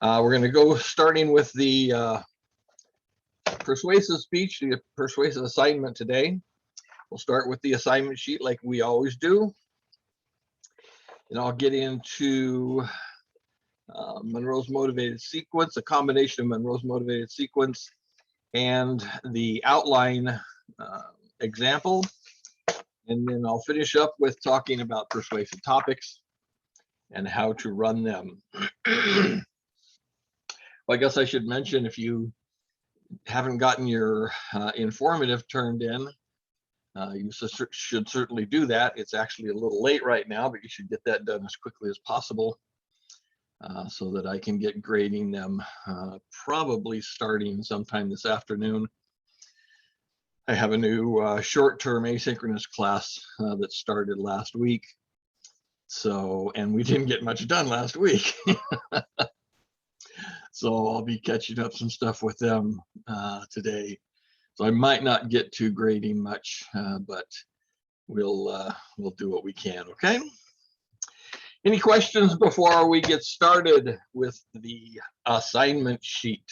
We're going to go starting with the persuasive speech, the persuasive assignment today. We'll start with the assignment sheet like we always do. And I'll get into Monroe's motivated sequence, a combination of Monroe's motivated sequence and the outline example. And then I'll finish up with talking about persuasive topics and how to run them. Well, I guess I should mention, if you haven't gotten your informative turned in, you should certainly do that. It's actually a little late right now, but you should get that done as quickly as possible so that I can get grading them probably starting sometime this afternoon. I have a new short-term asynchronous class that started last week. So, and we didn't get much done last week. So I'll be catching up some stuff with them today. So I might not get to grading much, but we'll do what we can, okay? Any questions before we get started with the assignment sheet?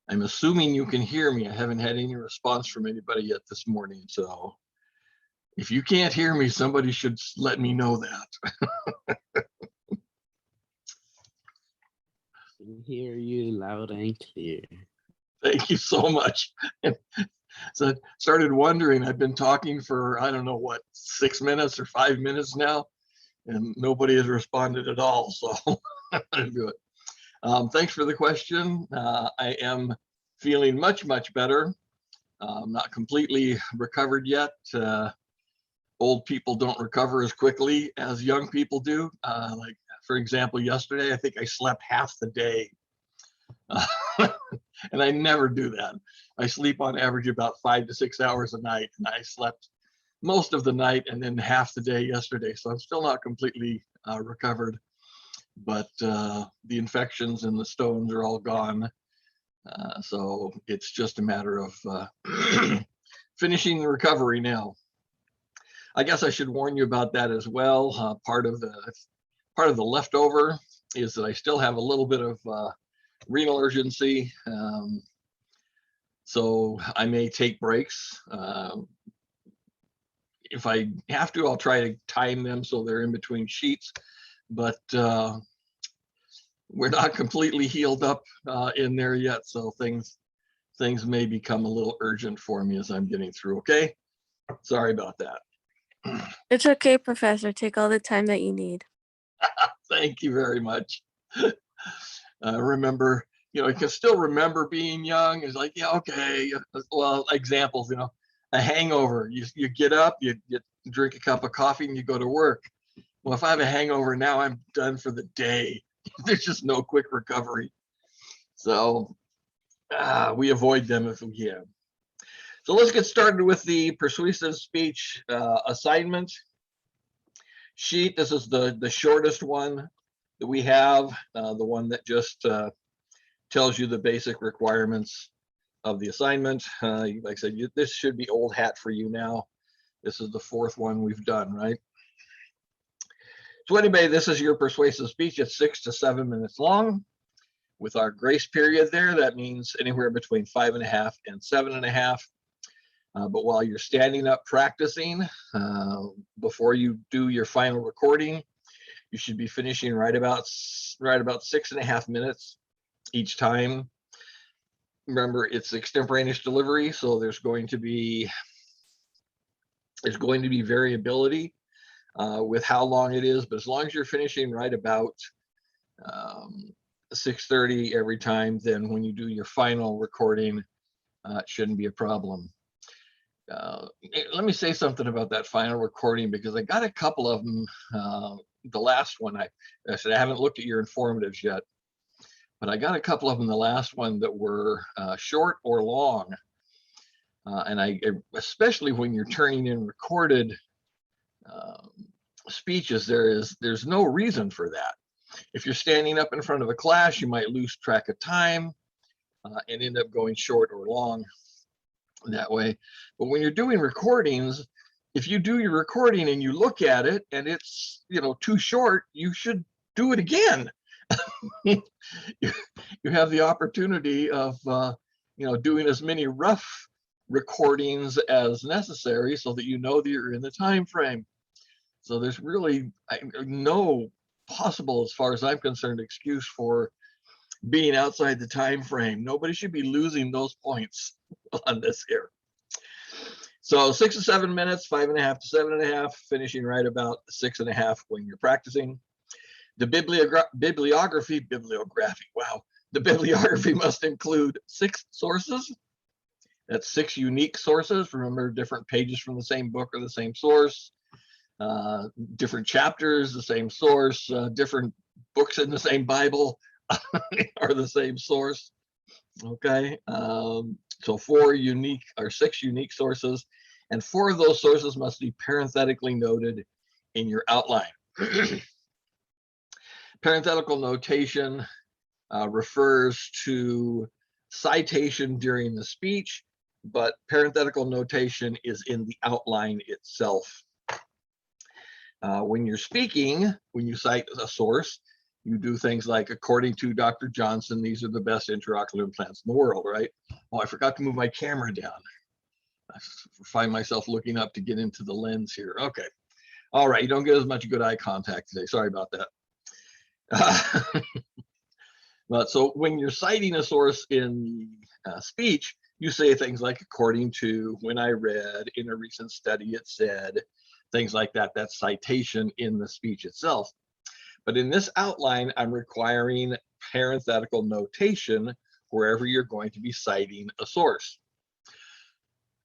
I'm assuming you can hear me. I haven't had any response from anybody yet this morning, so if you can't hear me, somebody should let me know that. Can hear you loud and clear. Thank you so much. So I started wondering, I've been talking for, I don't know what, 6 minutes or 5 minutes now, and nobody has responded at all, so I'll do it. Thanks for the question. I am feeling much, much better. I'm not completely recovered yet. Old people don't recover as quickly as young people do. Like, for example, yesterday, I think I slept half the day. And I never do that. I sleep on average about 5 to 6 hours a night, and I slept most of the night and then half the day yesterday. So I'm still not completely recovered, but the infections and the stones are all gone. So it's just a matter of finishing the recovery now. I guess I should warn you about that as well. Part of the leftover is that I still have a little bit of renal urgency, so I may take breaks. If I have to, I'll try to time them so they're in between sheets, but we're not completely healed up in there yet, so things may become a little urgent for me as I'm getting through. Okay, sorry about that. It's okay, Professor. Take all the time that you need. Thank you very much. Remember, I can still remember being young. It's like, yeah, okay. Well, examples, a hangover. You get up, you drink a cup of coffee, and you go to work. Well, if I have a hangover now, I'm done for the day. There's just no quick recovery. So we avoid them if we can. So let's get started with the persuasive speech assignment sheet. This is the shortest one that we have, the one that just tells you the basic requirements of the assignment. Like I said, this should be old hat for you now. This is the 4th one we've done, right? So anyway, this is your persuasive speech. It's 6 to 7 minutes long. With our grace period there, that means anywhere between 5.5 and 7.5. But while you're standing up practicing, before you do your final recording, you should be finishing right about 6.5 minutes each time. Remember, it's extemporaneous delivery, so there's going to be variability with how long it is, but as long as you're finishing right about 6:30 every time, then when you do your final recording, it shouldn't be a problem. Let me say something about that final recording, because I got a couple of them. The last one, I said I haven't looked at your informatives yet, but I got a couple of them, the last one, that were short or long. And especially when you're turning in recorded speeches, there's no reason for that. If you're standing up in front of a class, you might lose track of time and end up going short or long. that way. But when you're doing recordings, if you do your recording and you look at it and it's, too short, you should do it again. you, you have the opportunity of, doing as many rough recordings as necessary so that you know that you're in the time frame. So there's really no possible, as far as I'm concerned, excuse for being outside the time frame. Nobody should be losing those points on this here. So 6 to 7 minutes, 5.5 to 7.5, finishing right about 6.5 when you're practicing. The bibliography, wow. The bibliography must include 6 sources. That's 6 unique sources. Remember, different pages from the same book or the same source. Different chapters, the same source. Different books in the same Bible are the same source. Okay, so 6 unique sources, and 4 of those sources must be parenthetically noted in your outline. Parenthetical notation refers to citation during the speech, but parenthetical notation is in the outline itself. When you're speaking, when you cite a source, you do things like, according to Dr. Johnson, these are the best intraocular implants in the world, right? Oh, I forgot to move my camera down. I find myself looking up to get into the lens here. Okay. All right, you don't get as much good eye contact today. Sorry about that. But so when you're citing a source in speech, you say things like, according to, when I read, in a recent study, it said, things like that. That's citation in the speech itself. But in this outline, I'm requiring parenthetical notation wherever you're going to be citing a source.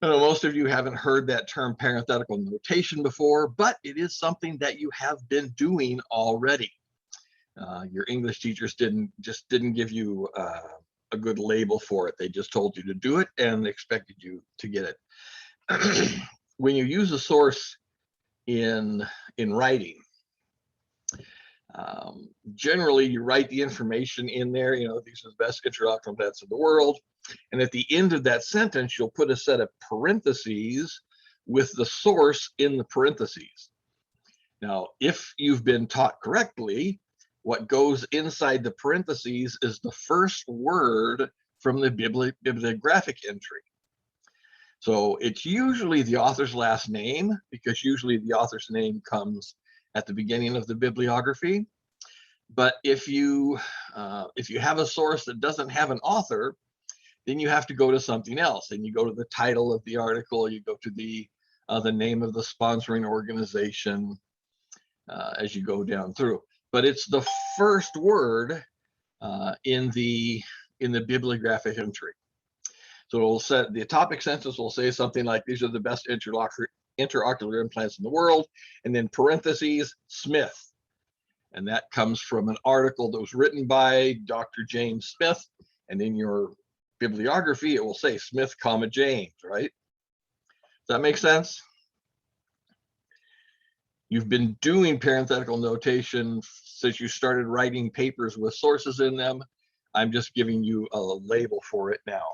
I know most of you haven't heard that term parenthetical notation before, but it is something that you have been doing already. Your English teachers didn't give you a good label for it. They just told you to do it and expected you to get it. When you use a source in writing, generally you write the information in there, these are the best intraocular implants in the world, and at the end of that sentence you'll put a set of parentheses with the source in the parentheses. Now, if you've been taught correctly, what goes inside the parentheses is the first word from the bibliographic entry. So it's usually the author's last name, because usually the author's name comes at the beginning of the bibliography. But if you have a source that doesn't have an author, then you have to go to something else. And you go to the title of the article, you go to the name of the sponsoring organization as you go down through. But it's the first word in the bibliographic entry. So it'll set the topic sentence will say something like, these are the best intraocular implants in the world, and then parentheses, Smith. And that comes from an article that was written by Dr. James Smith. And in your bibliography, it will say Smith, James, right? Does that make sense? You've been doing parenthetical notation since you started writing papers with sources in them. I'm just giving you a label for it now.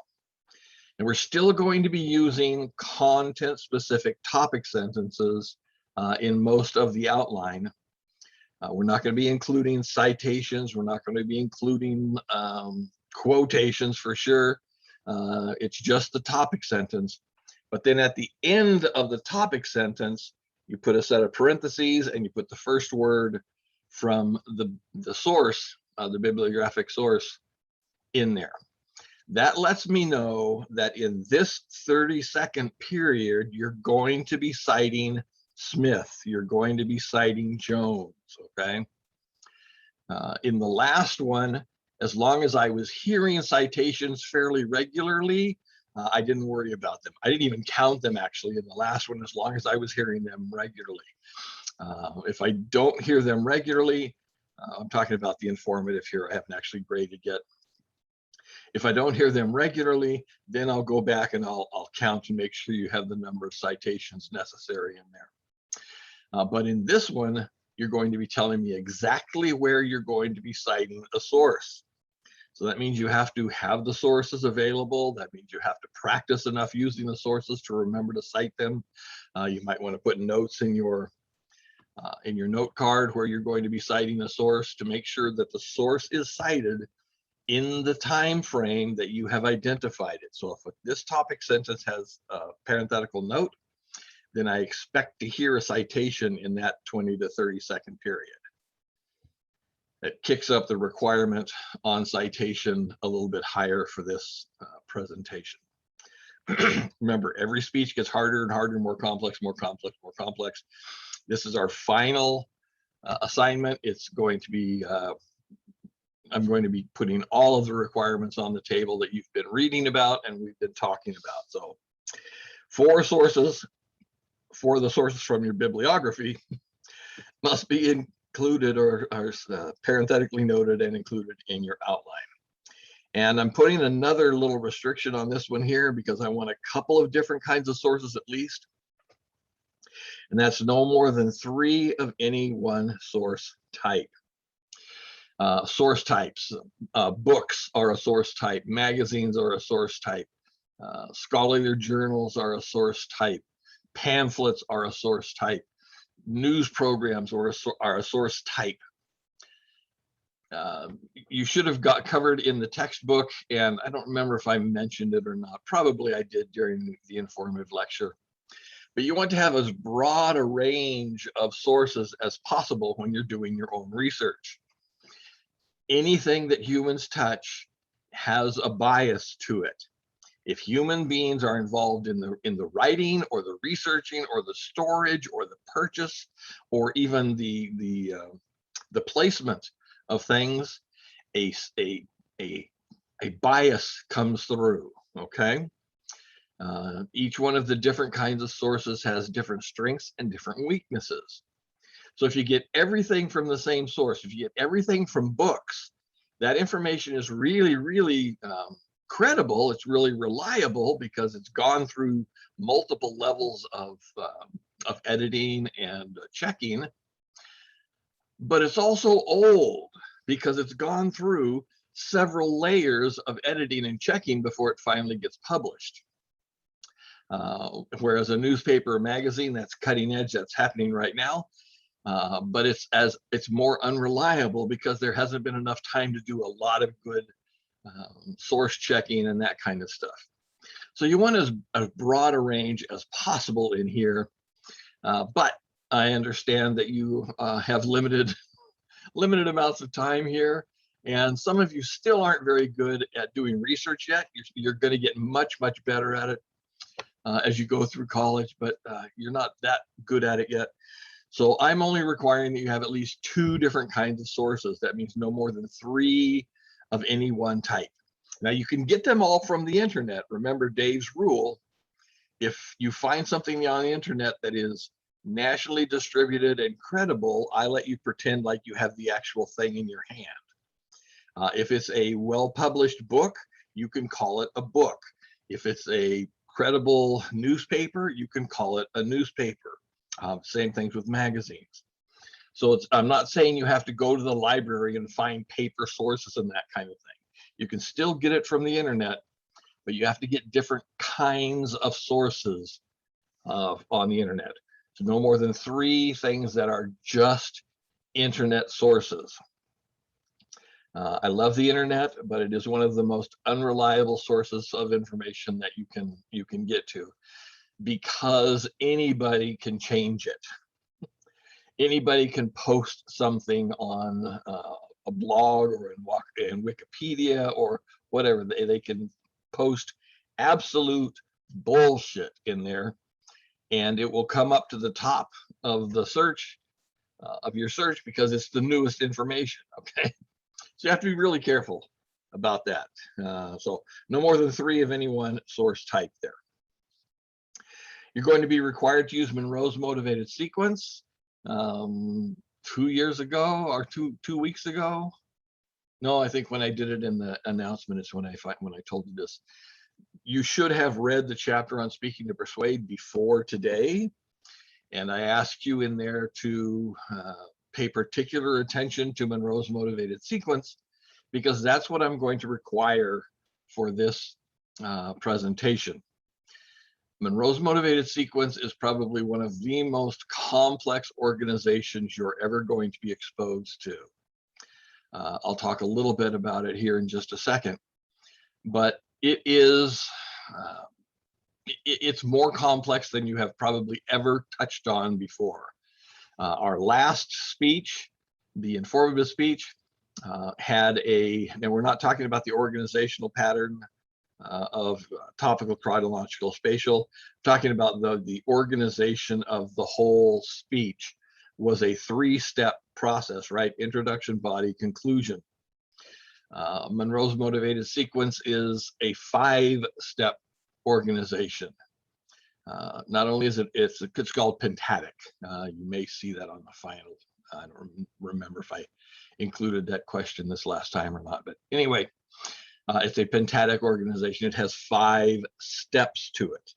And we're still going to be using content-specific topic sentences in most of the outline. We're not going to be including citations. We're not going to be including quotations for sure. It's just the topic sentence. But then at the end of the topic sentence, you put a set of parentheses and you put the first word from the source, the bibliographic source, in there. That lets me know that in this 30-second period, you're going to be citing Smith, you're going to be citing Jones, okay? In the last one, as long as I was hearing citations fairly regularly, I didn't worry about them. I didn't even count them actually in the last one, as long as I was hearing them regularly. If I don't hear them regularly, I'm talking about the informative here, I haven't actually graded yet. If I don't hear them regularly, then I'll go back and I'll count and make sure you have the number of citations necessary in there. But in this one, you're going to be telling me exactly where you're going to be citing a source. So that means you have to have the sources available. That means you have to practice enough using the sources to remember to cite them. You might want to put notes in your note card where you're going to be citing the source to make sure that the source is cited in the time frame that you have identified it. So if this topic sentence has a parenthetical note, then I expect to hear a citation in that 20 to 30-second period. It kicks up the requirement on citation a little bit higher for this presentation. Remember, every speech gets harder and harder, more complex, more complex, more complex. This is our final assignment. It's going to be, I'm going to be putting all of the requirements on the table that you've been reading about and we've been talking about. So 4 sources, for the sources from your bibliography must be included or parenthetically noted and included in your outline. And I'm putting another little restriction on this one here because I want a couple of different kinds of sources at least. And that's no more than 3 of any one source type. Source types, books are a source type, magazines are a source type, scholarly journals are a source type, pamphlets are a source type, news programs are a source type. You should have got covered in the textbook, and I don't remember if I mentioned it or not. Probably I did during the informative lecture. But you want to have as broad a range of sources as possible when you're doing your own research. Anything that humans touch has a bias to it. If human beings are involved in the writing or the researching or the storage or the purchase or even the placement of things, a bias comes through. Okay. Each one of the different kinds of sources has different strengths and different weaknesses. So if you get everything from the same source, if you get everything from books, that information is really, really credible. It's really reliable because it's gone through multiple levels of editing and checking. But it's also old because it's gone through several layers of editing and checking before it finally gets published. Whereas a newspaper or magazine, that's cutting edge, that's happening right now. But it's more unreliable because there hasn't been enough time to do a lot of good source checking and that kind of stuff. So you want as broad a range as possible in here, but I understand that you have limited amounts of time here, and some of you still aren't very good at doing research yet. You're going to get much better at it as you go through college, but you're not that good at it yet. So I'm only requiring that you have at least 2 different kinds of sources. That means no more than 3 of any one type. Now you can get them all from the internet. Remember Dave's rule. If you find something on the internet that is nationally distributed and credible, I let you pretend like you have the actual thing in your hand. If it's a well-published book, you can call it a book. If it's a credible newspaper, you can call it a newspaper. Same things with magazines. So I'm not saying you have to go to the library and find paper sources and that kind of thing. You can still get it from the internet, but you have to get different kinds of sources on the internet. So no more than 3 things that are just internet sources. I love the internet, but it is one of the most unreliable sources of information that you can get to, because anybody can change it. Anybody can post something on a blog or in Wikipedia or whatever. They can post absolute bullshit in there, and it will come up to the top of the search of your search because it's the newest information. Okay, so you have to be really careful about that. So no more than 3 of any one source type there. You're going to be required to use Monroe's motivated sequence. 2 years ago or two weeks ago. No, I think when I did it in the announcement is when I told you this. You should have read the chapter on speaking to persuade before today. And I asked you in there to pay particular attention to Monroe's motivated sequence, because that's what I'm going to require for this presentation. Monroe's motivated sequence is probably one of the most complex organizations you're ever going to be exposed to. I'll talk a little bit about it here in just a second, but it's more complex than you have probably ever touched on before. Our last speech, the informative speech, now we're not talking about the organizational pattern of topical, chronological, spatial. Talking about the organization of the whole speech was a 3-step process, right? Introduction, body, conclusion. Monroe's motivated sequence is a 5-step organization. Not only is it's called pentatic. You may see that on the final. I don't remember if I included that question this last time or not, but anyway, it's a pentatic organization. It has 5 steps to it.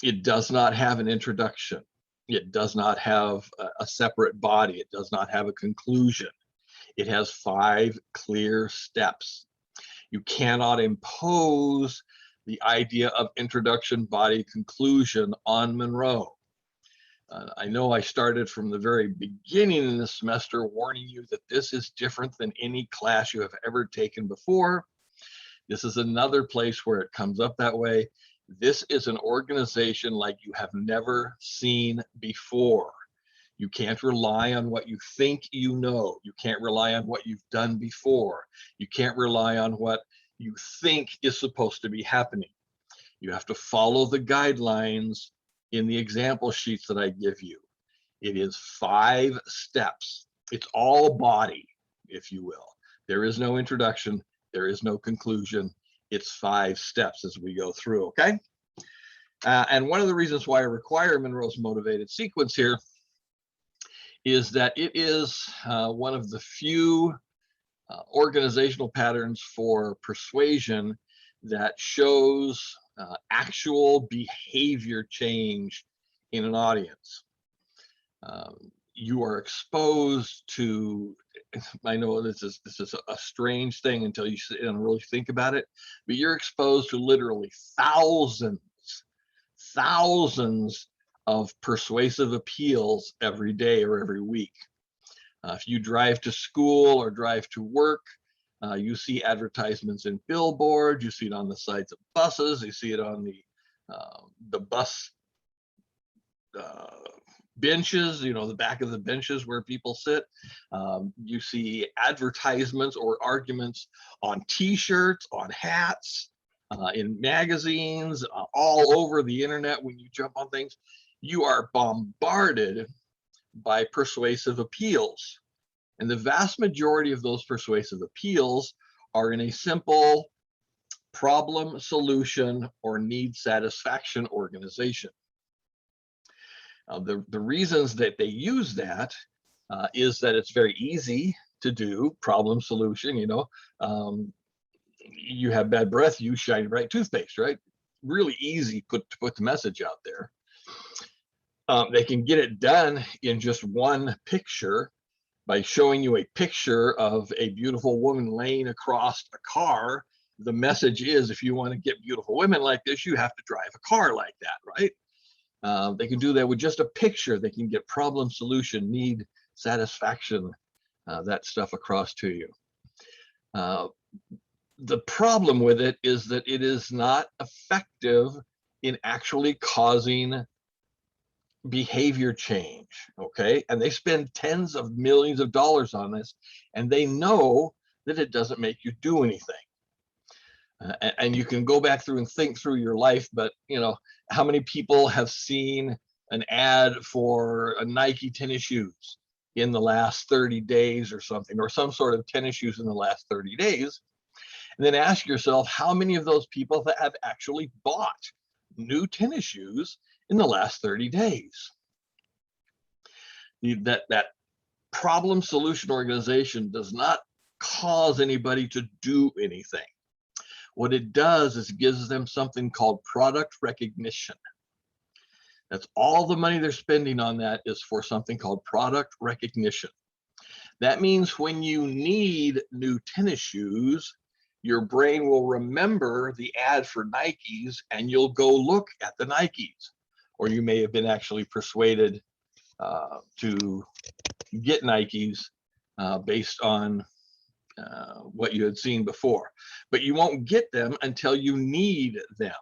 It does not have an introduction. It does not have a separate body. It does not have a conclusion. It has 5 clear steps. You cannot impose the idea of introduction, body, conclusion on Monroe. I know I started from the very beginning in this semester warning you that this is different than any class you have ever taken before. This is another place where it comes up that way. This is an organization like you have never seen before. You can't rely on what you think you know. You can't rely on what you've done before. You can't rely on what you think is supposed to be happening. You have to follow the guidelines in the example sheets that I give you. It is 5 steps. It's all body, if you will. There is no introduction. There is no conclusion. It's 5 steps as we go through, okay? And one of the reasons why I require Monroe's motivated sequence here is that it is one of the few organizational patterns for persuasion that shows actual behavior change in an audience. You are exposed to, I know this is a strange thing until you sit and really think about it, but you're exposed to literally thousands of persuasive appeals every day or every week. If you drive to school or drive to work, you see advertisements in billboards, you see it on the sides of buses, you see it on the bus benches, you know, the back of the benches where people sit. You see advertisements or arguments on t-shirts, on hats, in magazines, all over the internet. When you jump on things, you are bombarded by persuasive appeals. And the vast majority of those persuasive appeals are in a simple problem, solution, or need satisfaction organization. The reasons that they use that is that it's very easy to do. Problem, solution, you know, you have bad breath, use Shiny Bright toothpaste, right? Really easy to put the message out there. They can get it done in just one picture by showing you a picture of a beautiful woman laying across a car. The message is, if you want to get beautiful women like this, you have to drive a car like that, right? They can do that with just a picture. They can get problem, solution, need, satisfaction, that stuff across to you. The problem with it is that it is not effective in actually causing behavior change, okay? And they spend tens of millions of dollars on this, and they know that it doesn't make you do anything. And you can go back through and think through your life, but you know, how many people have seen an ad for a Nike tennis shoes in the last 30 days or something, or some sort of tennis shoes in the last 30 days? And then ask yourself, how many of those people that have actually bought new tennis shoes in the last 30 days? That problem solution organization does not cause anybody to do anything. What it does is it gives them something called product recognition. That's all the money they're spending on that is for something called product recognition. That means when you need new tennis shoes, your brain will remember the ad for Nikes and you'll go look at the Nikes. Or you may have been actually persuaded to get Nikes based on what you had seen before. But you won't get them until you need them.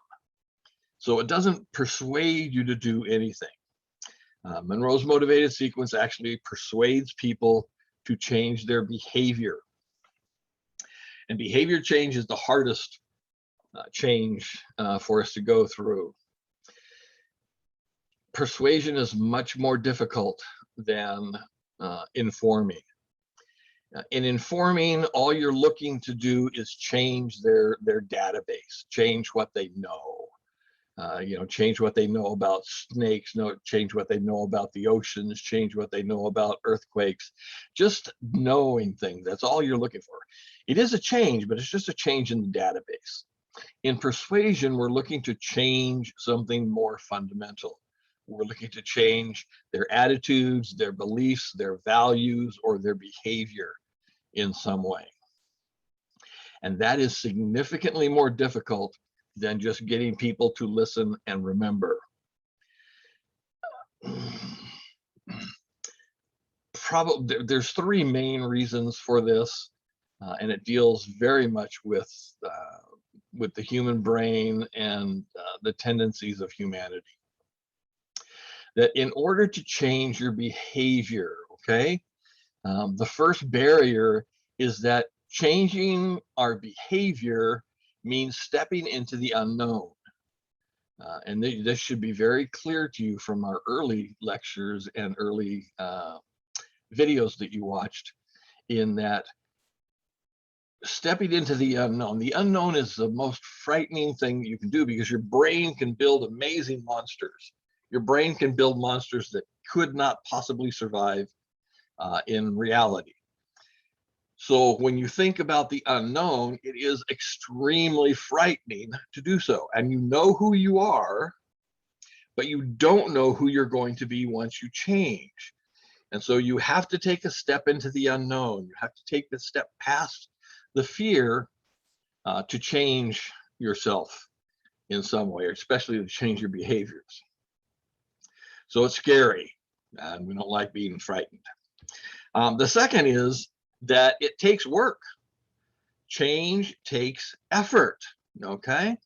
So it doesn't persuade you to do anything. Monroe's motivated sequence actually persuades people to change their behavior. And behavior change is the hardest change for us to go through. Persuasion is much more difficult than informing. In informing, all you're looking to do is change their database, change what they know. Change what they know about snakes, change what they know about the oceans, change what they know about earthquakes. Just knowing things, that's all you're looking for. It is a change, but it's just a change in the database. In persuasion, we're looking to change something more fundamental. We're looking to change their attitudes, their beliefs, their values, or their behavior in some way. And that is significantly more difficult than just getting people to listen and remember. Probably there's three main reasons for this, and it deals very much with the human brain and the tendencies of humanity. That in order to change your behavior, okay, the first barrier is that changing our behavior means stepping into the unknown. And this should be very clear to you from our early lectures and early videos that you watched, in that stepping into the unknown is the most frightening thing you can do, because your brain can build amazing monsters. Your brain can build monsters that could not possibly survive in reality. So when you think about the unknown, it is extremely frightening to do so. And you know who you are, but you don't know who you're going to be once you change. And so you have to take a step into the unknown. You have to take the step past the fear to change yourself in some way, or especially to change your behaviors. So it's scary, and we don't like being frightened. The second is that it takes work. Change takes effort, okay?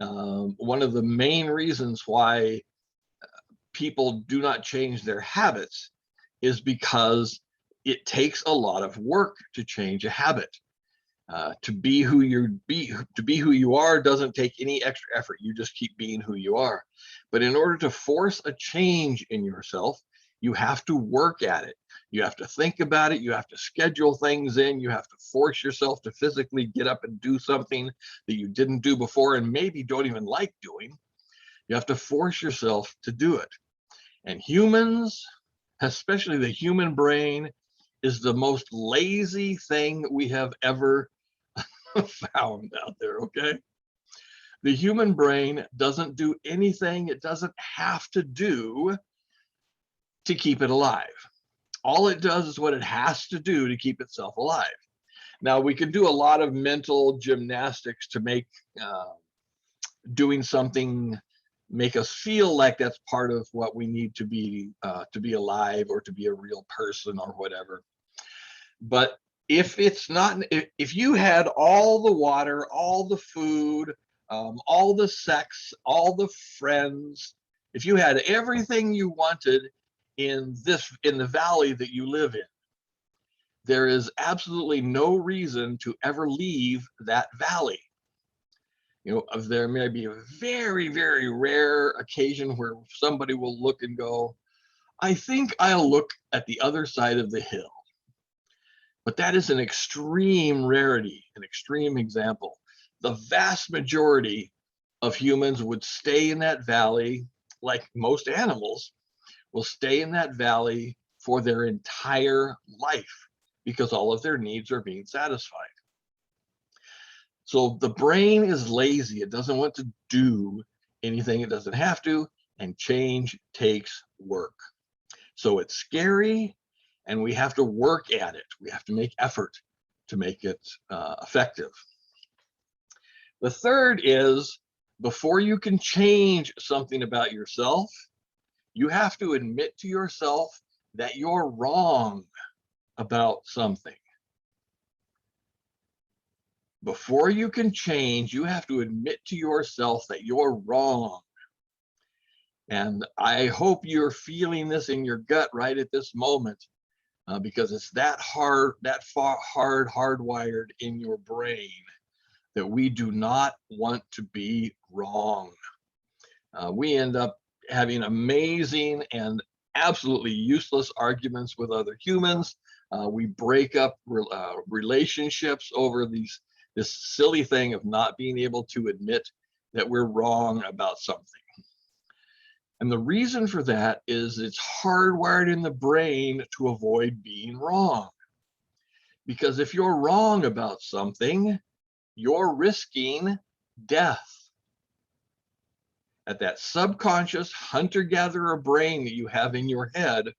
One of the main reasons why people do not change their habits is because it takes a lot of work to change a habit. To be who you are doesn't take any extra effort. You just keep being who you are. But in order to force a change in yourself, you have to work at it. You have to think about it. You have to schedule things in. You have to force yourself to physically get up and do something that you didn't do before and maybe don't even like doing. You have to force yourself to do it. And humans, especially the human brain, is the most lazy thing we have ever found out there, okay? The human brain doesn't do anything it doesn't have to do to keep it alive. All it does is what it has to do to keep itself alive. Now, we can do a lot of mental gymnastics to make doing something make us feel like that's part of what we need to be alive, or to be a real person, or whatever. But if it's not, if you had all the water, all the food, all the sex, all the friends, if you had everything you wanted in the valley that you live in, there is absolutely no reason to ever leave that valley. There may be a very, very rare occasion where somebody will look and go, I think I'll look at the other side of the hill. But that is an extreme rarity, an extreme example. The vast majority of humans would stay in that valley, like most animals, will stay in that valley for their entire life, because all of their needs are being satisfied. So the brain is lazy. It doesn't want to do anything it doesn't have to, and change takes work. So it's scary, and we have to work at it. We have to make effort to make it effective. The third is, before you can change something about yourself, you have to admit to yourself that you're wrong about something. Before you can change, you have to admit to yourself that you're wrong. And I hope you're feeling this in your gut right at this moment, because it's that hardwired in your brain that we do not want to be wrong. We end up having amazing and absolutely useless arguments with other humans. We break up relationships over this silly thing of not being able to admit that we're wrong about something. And the reason for that is it's hardwired in the brain to avoid being wrong. Because if you're wrong about something, you're risking death. At that subconscious hunter-gatherer brain that you have in your head,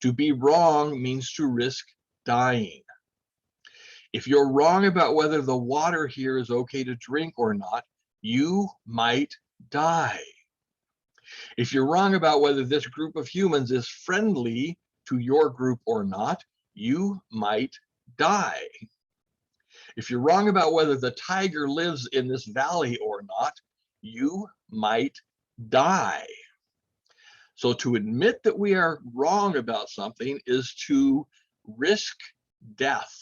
to be wrong means to risk dying. If you're wrong about whether the water here is okay to drink or not, you might die. If you're wrong about whether this group of humans is friendly to your group or not, you might die. If you're wrong about whether the tiger lives in this valley or not, you might die. So to admit that we are wrong about something is to risk death.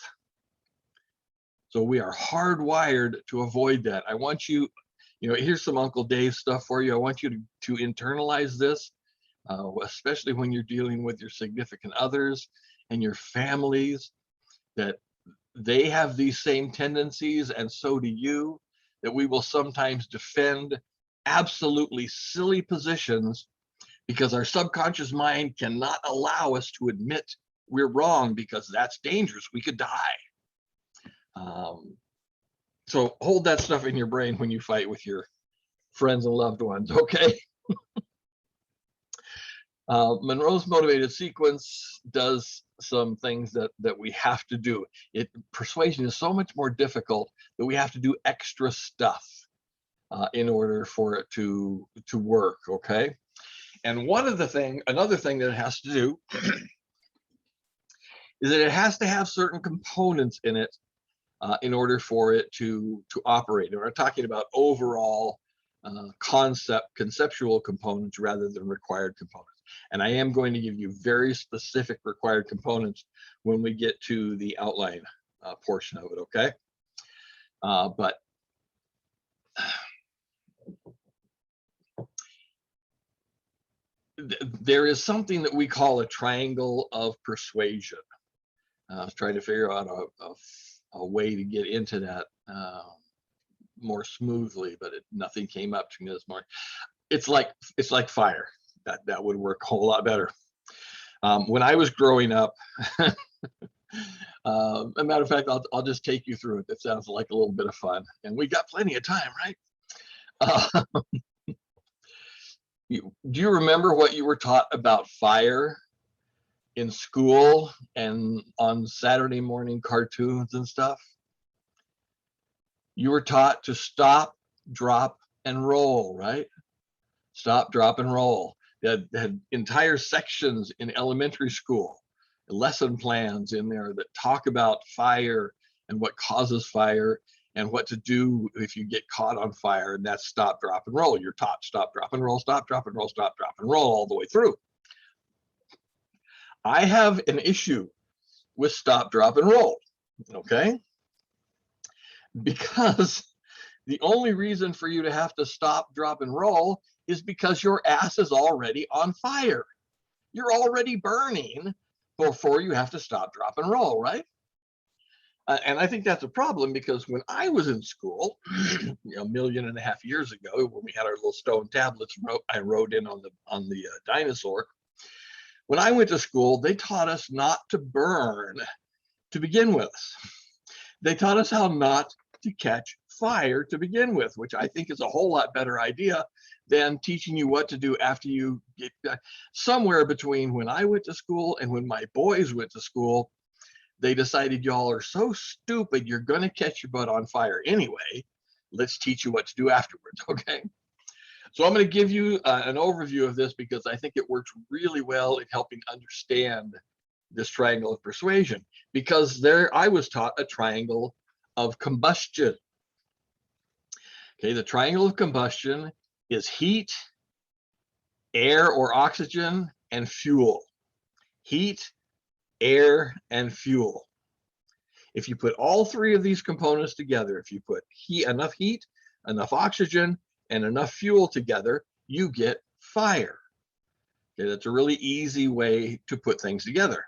So we are hardwired to avoid that. I want you, here's some Uncle Dave stuff for you. I want you to internalize this, especially when you're dealing with your significant others and your families, that they have these same tendencies, and so do you, that we will sometimes defend absolutely silly positions because our subconscious mind cannot allow us to admit we're wrong, because that's dangerous. We could die. So hold that stuff in your brain when you fight with your friends and loved ones, okay? Monroe's motivated sequence does some things that we have to do. Persuasion is so much more difficult that we have to do extra stuff in order for it to work, okay? And another thing that it has to do is that it has to have certain components in it in order for it to operate. And we're talking about overall conceptual components rather than required components. And I am going to give you very specific required components when we get to the outline portion of it, okay? But there is something that we call a triangle of persuasion. I was trying to figure out a way to get into that more smoothly, but nothing came up to me this morning. It's like fire. That would work a whole lot better. When I was growing up, a matter of fact, I'll just take you through it. That sounds like a little bit of fun, and we got plenty of time, right? Do you remember what you were taught about fire in school and on Saturday morning cartoons and stuff? You were taught to stop, drop, and roll, right? Stop, drop, and roll. They had entire sections in elementary school, lesson plans in there that talk about fire and what causes fire and what to do if you get caught on fire. And that's stop, drop, and roll. You're taught stop, drop, and roll, stop, drop, and roll, stop, drop, and roll all the way through. I have an issue with stop, drop, and roll, okay? Because the only reason for you to have to stop, drop, and roll is because your ass is already on fire. You're already burning before you have to stop, drop, and roll, right? And I think that's a problem, because when I was in school, 1.5 million years ago, when we had our little stone tablets, I wrote in on the dinosaur. When I went to school, they taught us not to burn to begin with. They taught us how not to catch fire to begin with, which I think is a whole lot better idea than teaching you what to do after you get somewhere between when I went to school and when my boys went to school. They decided y'all are so stupid, you're going to catch your butt on fire anyway. Let's teach you what to do afterwards, okay? So I'm going to give you an overview of this because I think it works really well in helping understand this triangle of persuasion, because there I was taught a triangle of combustion. Okay, the triangle of combustion is heat, air or oxygen, and fuel. Heat, air, and fuel. If you put all three of these components together, if you put enough heat, enough oxygen, and enough fuel together, you get fire. Okay, that's a really easy way to put things together.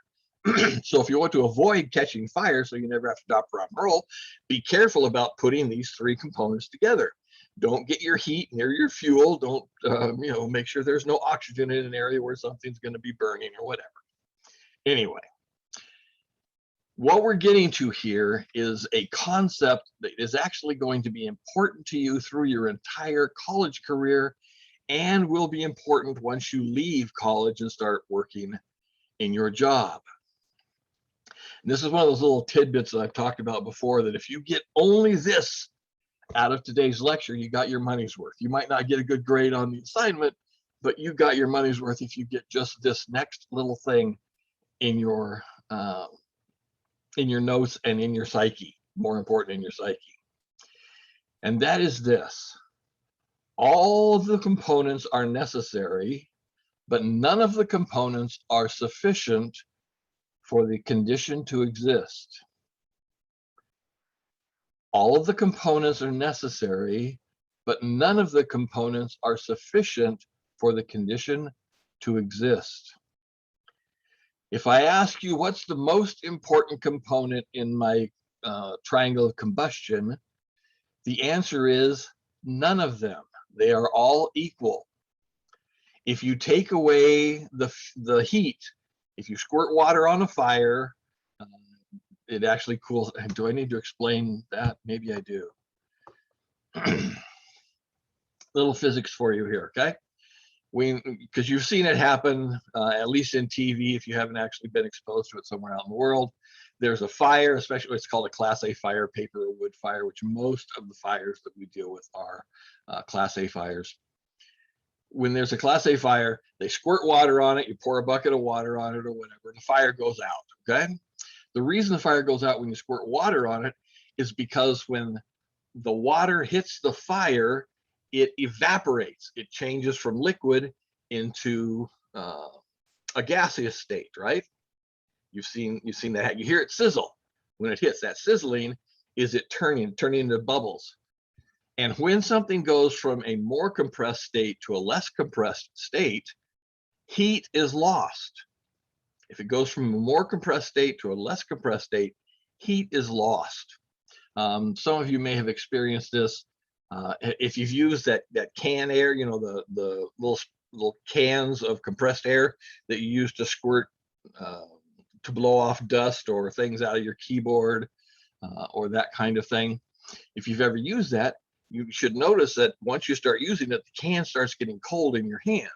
So if you want to avoid catching fire so you never have to stop, rock, and roll, be careful about putting these three components together. Don't get your heat near your fuel. Don't, make sure there's no oxygen in an area where something's going to be burning or whatever. Anyway, what we're getting to here is a concept that is actually going to be important to you through your entire college career and will be important once you leave college and start working in your job. And this is one of those little tidbits that I've talked about before, that if you get only this out of today's lecture, you got your money's worth. You might not get a good grade on the assignment, but you got your money's worth if you get just this next little thing in your notes and in your psyche, more important, in your psyche. And that is this: all of the components are necessary, but none of the components are sufficient for the condition to exist. All of the components are necessary, but none of the components are sufficient for the condition to exist. If I ask you what's the most important component in my triangle of combustion, the answer is none of them. They are all equal. If you take away the heat, if you squirt water on a fire, it actually cools. Do I need to explain that? Maybe I do. Little physics for you here, okay? Because you've seen it happen, at least in TV, if you haven't actually been exposed to it somewhere out in the world. There's a fire, especially it's called a Class A fire, paper or wood fire, which most of the fires that we deal with are Class A fires. When there's a Class A fire, they squirt water on it, you pour a bucket of water on it or whatever, the fire goes out, okay? The reason the fire goes out when you squirt water on it is because when the water hits the fire, it evaporates. It changes from liquid into a gaseous state, right? You've seen that. You hear it sizzle when it hits. That sizzling is it turning into bubbles. And when something goes from a more compressed state to a less compressed state, heat is lost. If it goes from a more compressed state to a less compressed state, heat is lost. Some of you may have experienced this. If you've used that can air, the little cans of compressed air that you use to squirt to blow off dust or things out of your keyboard or that kind of thing. If you've ever used that, you should notice that once you start using it, the can starts getting cold in your hand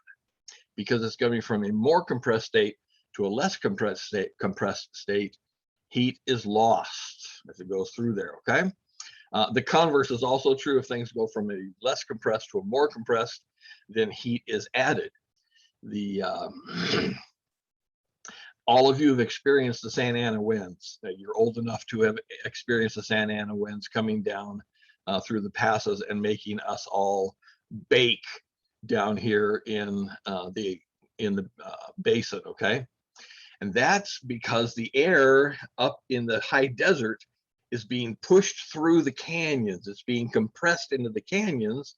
because it's coming from a more compressed state to a less compressed state. Heat is lost as it goes through there, okay? The converse is also true. If things go from a less compressed to a more compressed, then heat is added. All of you have experienced the Santa Ana winds. You're old enough to have experienced the Santa Ana winds coming down through the passes and making us all bake down here in the basin, okay? And that's because the air up in the high desert is being pushed through the canyons. It's being compressed into the canyons.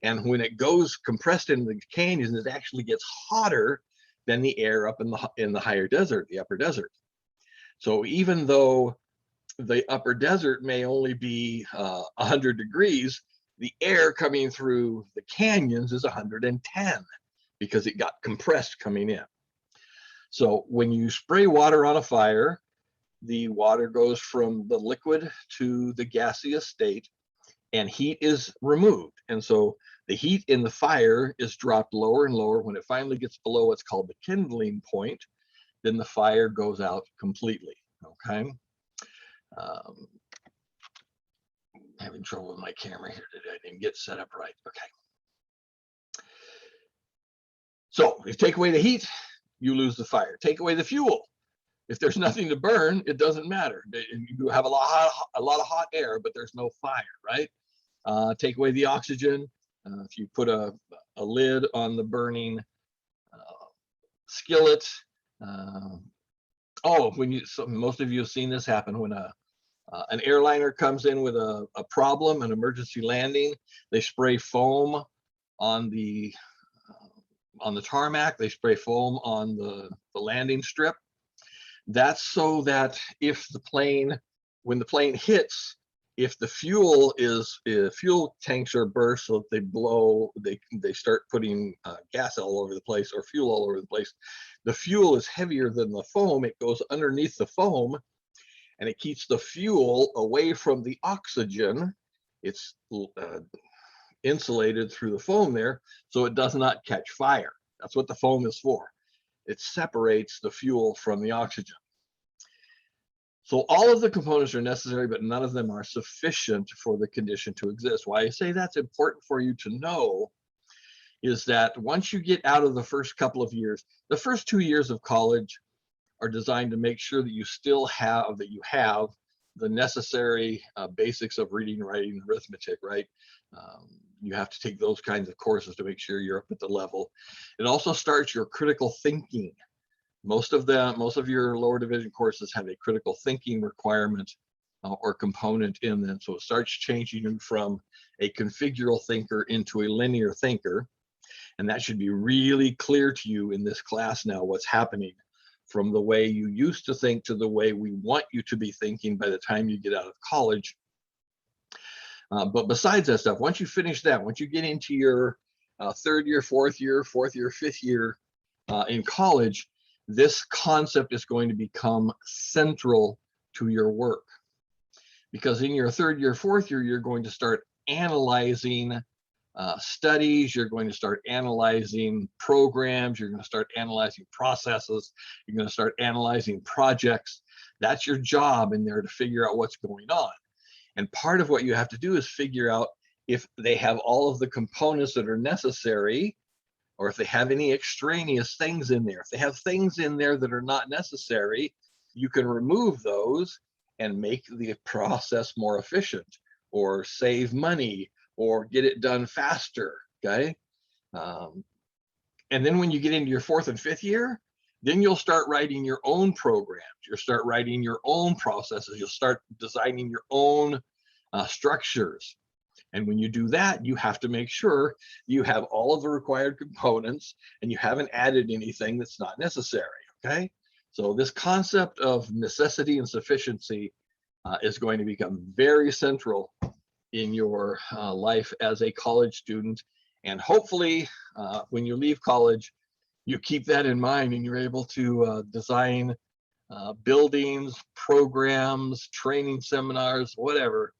And when it goes compressed into the canyons, it actually gets hotter than the air up in the higher desert, the upper desert. So even though the upper desert may only be 100 degrees, the air coming through the canyons is 110 because it got compressed coming in. So when you spray water on a fire, the water goes from the liquid to the gaseous state and heat is removed. And so The heat in the fire is dropped lower and lower. When it finally gets below what's called the kindling point, then the fire goes out completely, okay? Having trouble with my camera here today. I didn't get set up right, okay. So if you take away the heat, you lose the fire. Take away the fuel. If there's nothing to burn, it doesn't matter. You have a lot of hot air, but there's no fire, right? Take away the oxygen. If you put a lid on the burning skillet. Most of you have seen this happen when an airliner comes in with a problem, an emergency landing. They spray foam on the tarmac. They spray foam on the landing strip. That's so that when the plane hits, if the fuel tanks are burst, so that they blow, they start putting gas all over the place or fuel all over the place. The fuel is heavier than the foam. It goes underneath the foam, and it keeps the fuel away from the oxygen. It's insulated through the foam there, so it does not catch fire. That's what the foam is for. It separates the fuel from the oxygen. So all of the components are necessary, but none of them are sufficient for the condition to exist. Why I say that's important for you to know is that once you get out of the first couple of years, the first 2 years of college are designed to make sure that you have the necessary basics of reading, writing, arithmetic, right? You have to take those kinds of courses to make sure you're up at the level. It also starts your critical thinking. Most of your lower division courses have a critical thinking requirement or component in them. So it starts changing you from a configural thinker into a linear thinker. And that should be really clear to you in this class now, what's happening from the way you used to think to the way we want you to be thinking by the time you get out of college. But besides that stuff, once you finish that, once you get into your third year, fourth year, fifth year in college, this concept is going to become central to your work. Because in your third year, fourth year, you're going to start analyzing studies, you're going to start analyzing programs, you're going to start analyzing processes, you're going to start analyzing projects. That's your job in there, to figure out what's going on. And part of what you have to do is figure out if they have all of the components that are necessary, or if they have any extraneous things in there. If they have things in there that are not necessary, you can remove those and make the process more efficient, or save money, or get it done faster, okay? And then when you get into your fourth and fifth year, then you'll start writing your own programs. You'll start writing your own processes. You'll start designing your own structures. And when you do that, you have to make sure you have all of the required components and you haven't added anything that's not necessary, okay? So this concept of necessity and sufficiency is going to become very central in your life as a college student. And hopefully, when you leave college, you keep that in mind and you're able to design buildings, programs, training seminars, whatever,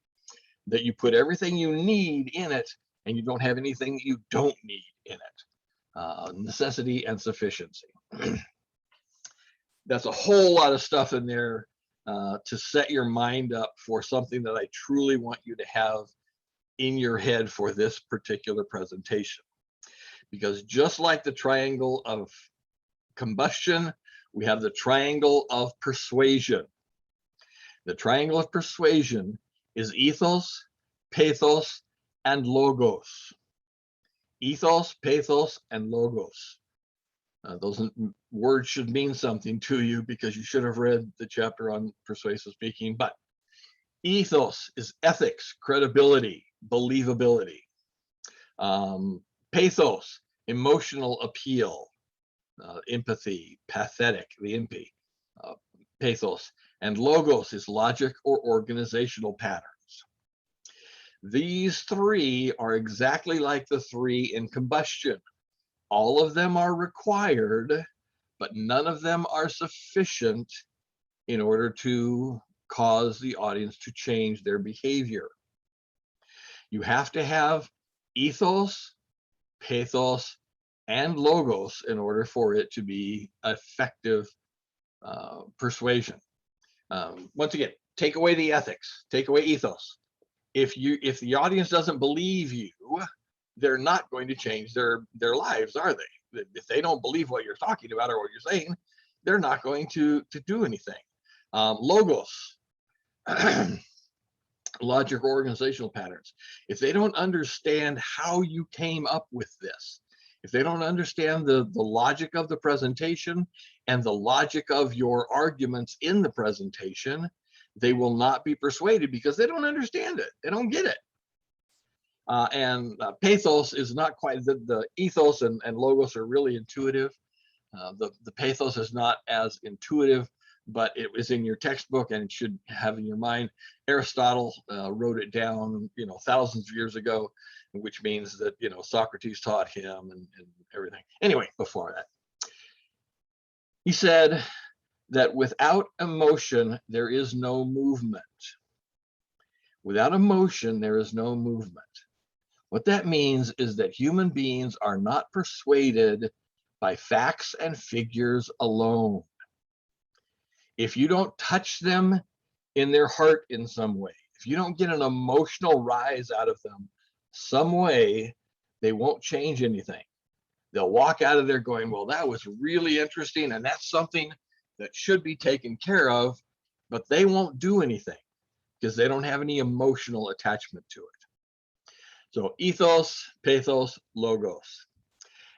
that you put everything you need in it and you don't have anything that you don't need in it. Necessity and sufficiency. That's a whole lot of stuff in there to set your mind up for something that I truly want you to have in your head for this particular presentation. Because just like the triangle of combustion, we have the triangle of persuasion. The triangle of persuasion is ethos, pathos, and logos. Ethos, pathos, and logos. Those words should mean something to you because you should have read the chapter on persuasive speaking. But ethos is ethics, credibility, believability. Pathos, emotional appeal, empathy, pathetic, the impy. Pathos. And logos is logic or organizational patterns. These three are exactly like the three in combustion. All of them are required, but none of them are sufficient in order to cause the audience to change their behavior. You have to have ethos, pathos, and logos in order for it to be effective persuasion. Once again, take away the ethics, take away ethos. If the audience doesn't believe you, they're not going to change their lives, are they? If they don't believe what you're talking about or what you're saying, they're not going to do anything. Logos, logic, organizational patterns. If they don't understand how you came up with this, if they don't understand the logic of the presentation and the logic of your arguments in the presentation, they will not be persuaded because they don't understand it. They don't get it. Pathos is not quite, the ethos and logos are really intuitive. The pathos is not as intuitive, but it was in your textbook and it should have in your mind. Aristotle wrote it down, thousands of years ago, which means that, Socrates taught him and everything. Anyway, before that, he said that without emotion, there is no movement. Without emotion, there is no movement. What that means is that human beings are not persuaded by facts and figures alone. If you don't touch them in their heart in some way, if you don't get an emotional rise out of them some way, they won't change anything. They'll walk out of there going, well, that was really interesting, and that's something that should be taken care of, but they won't do anything because they don't have any emotional attachment to it. So ethos, pathos, logos.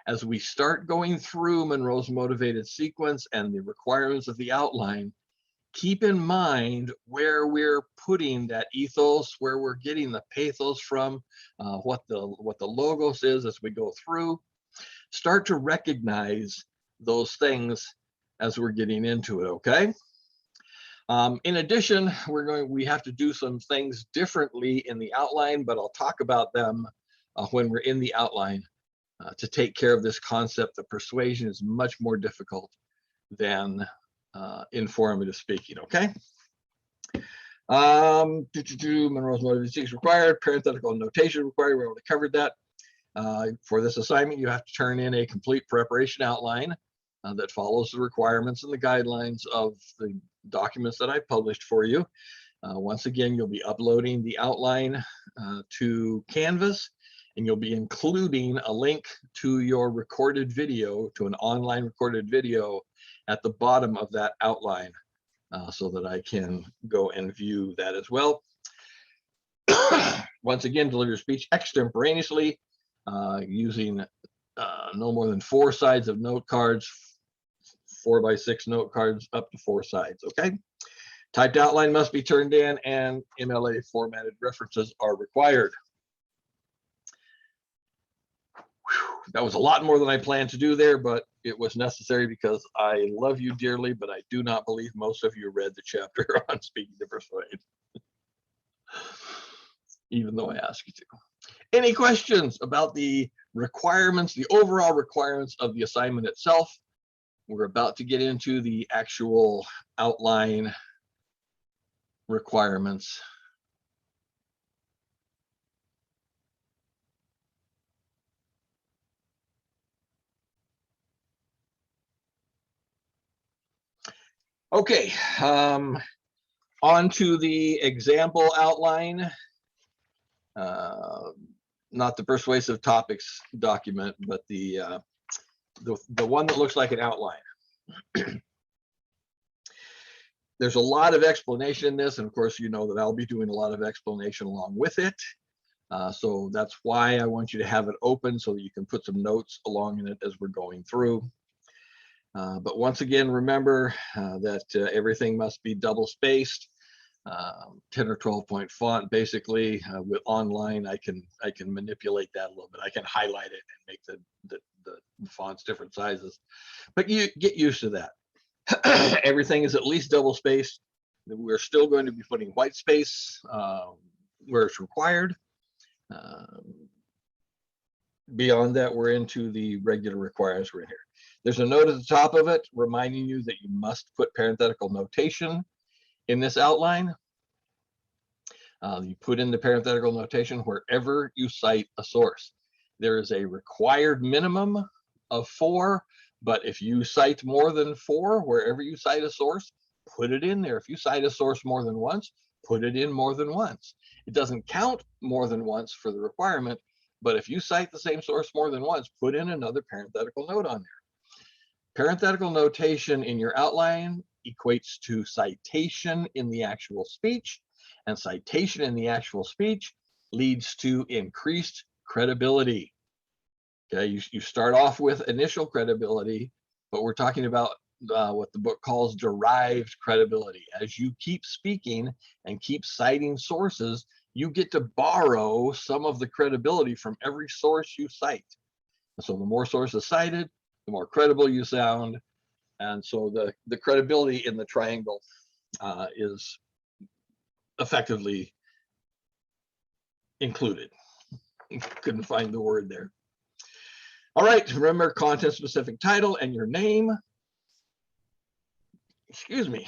As we start going through Monroe's motivated sequence and the requirements of the outline, keep in mind where we're putting that ethos, where we're getting the pathos from, what the logos is as we go through. Start to recognize those things as we're getting into it, okay? In addition, we have to do some things differently in the outline, but I'll talk about them when we're in the outline to take care of this concept that persuasion is much more difficult than informative speaking, okay? Monroe's motivated required, parenthetical notation required, we already covered that. For this assignment, you have to turn in a complete preparation outline that follows the requirements and the guidelines of the documents that I published for you. Once again, you'll be uploading the outline to Canvas, and you'll be including a link to your recorded video, to an online recorded video at the bottom of that outline so that I can go and view that as well. Once again, deliver your speech extemporaneously using no more than 4 sides of note cards, 4x6 note cards up to 4 sides, okay? Typed outline must be turned in and MLA formatted references are required. That was a lot more than I planned to do there, but it was necessary because I love you dearly, but I do not believe most of you read the chapter on speaking to persuade, even though I asked you to. Any questions about the requirements, the overall requirements of the assignment itself? We're about to get into the actual outline requirements. Okay, on to the example outline. Not the persuasive topics document, but the one that looks like an outline. There's a lot of explanation in this, and of course, you know that I'll be doing a lot of explanation along with it. So that's why I want you to have it open so that you can put some notes along in it as we're going through. But once again, remember that everything must be double spaced, 10 or 12 point font. Basically, with online, I can manipulate that a little bit. I can highlight it and make the fonts different sizes. But you get used to that. Everything is at least double spaced. We're still going to be putting white space where it's required. Beyond that, we're into the regular requirements right here. There's a note at the top of it reminding you that you must put parenthetical notation in this outline. You put in the parenthetical notation wherever you cite a source. There is a required minimum of 4, but if you cite more than 4, wherever you cite a source, put it in there. If you cite a source more than once, put it in more than once. It doesn't count more than once for the requirement, but if you cite the same source more than once, put in another parenthetical note on there. Parenthetical notation in your outline equates to citation in the actual speech, and citation in the actual speech leads to increased credibility. Okay, you start off with initial credibility, but we're talking about what the book calls derived credibility. As you keep speaking and keep citing sources, you get to borrow some of the credibility from every source you cite. So the more sources cited, the more credible you sound. And so the credibility in the triangle is effectively included. Couldn't find the word there. All right, remember content specific title and your name. Excuse me,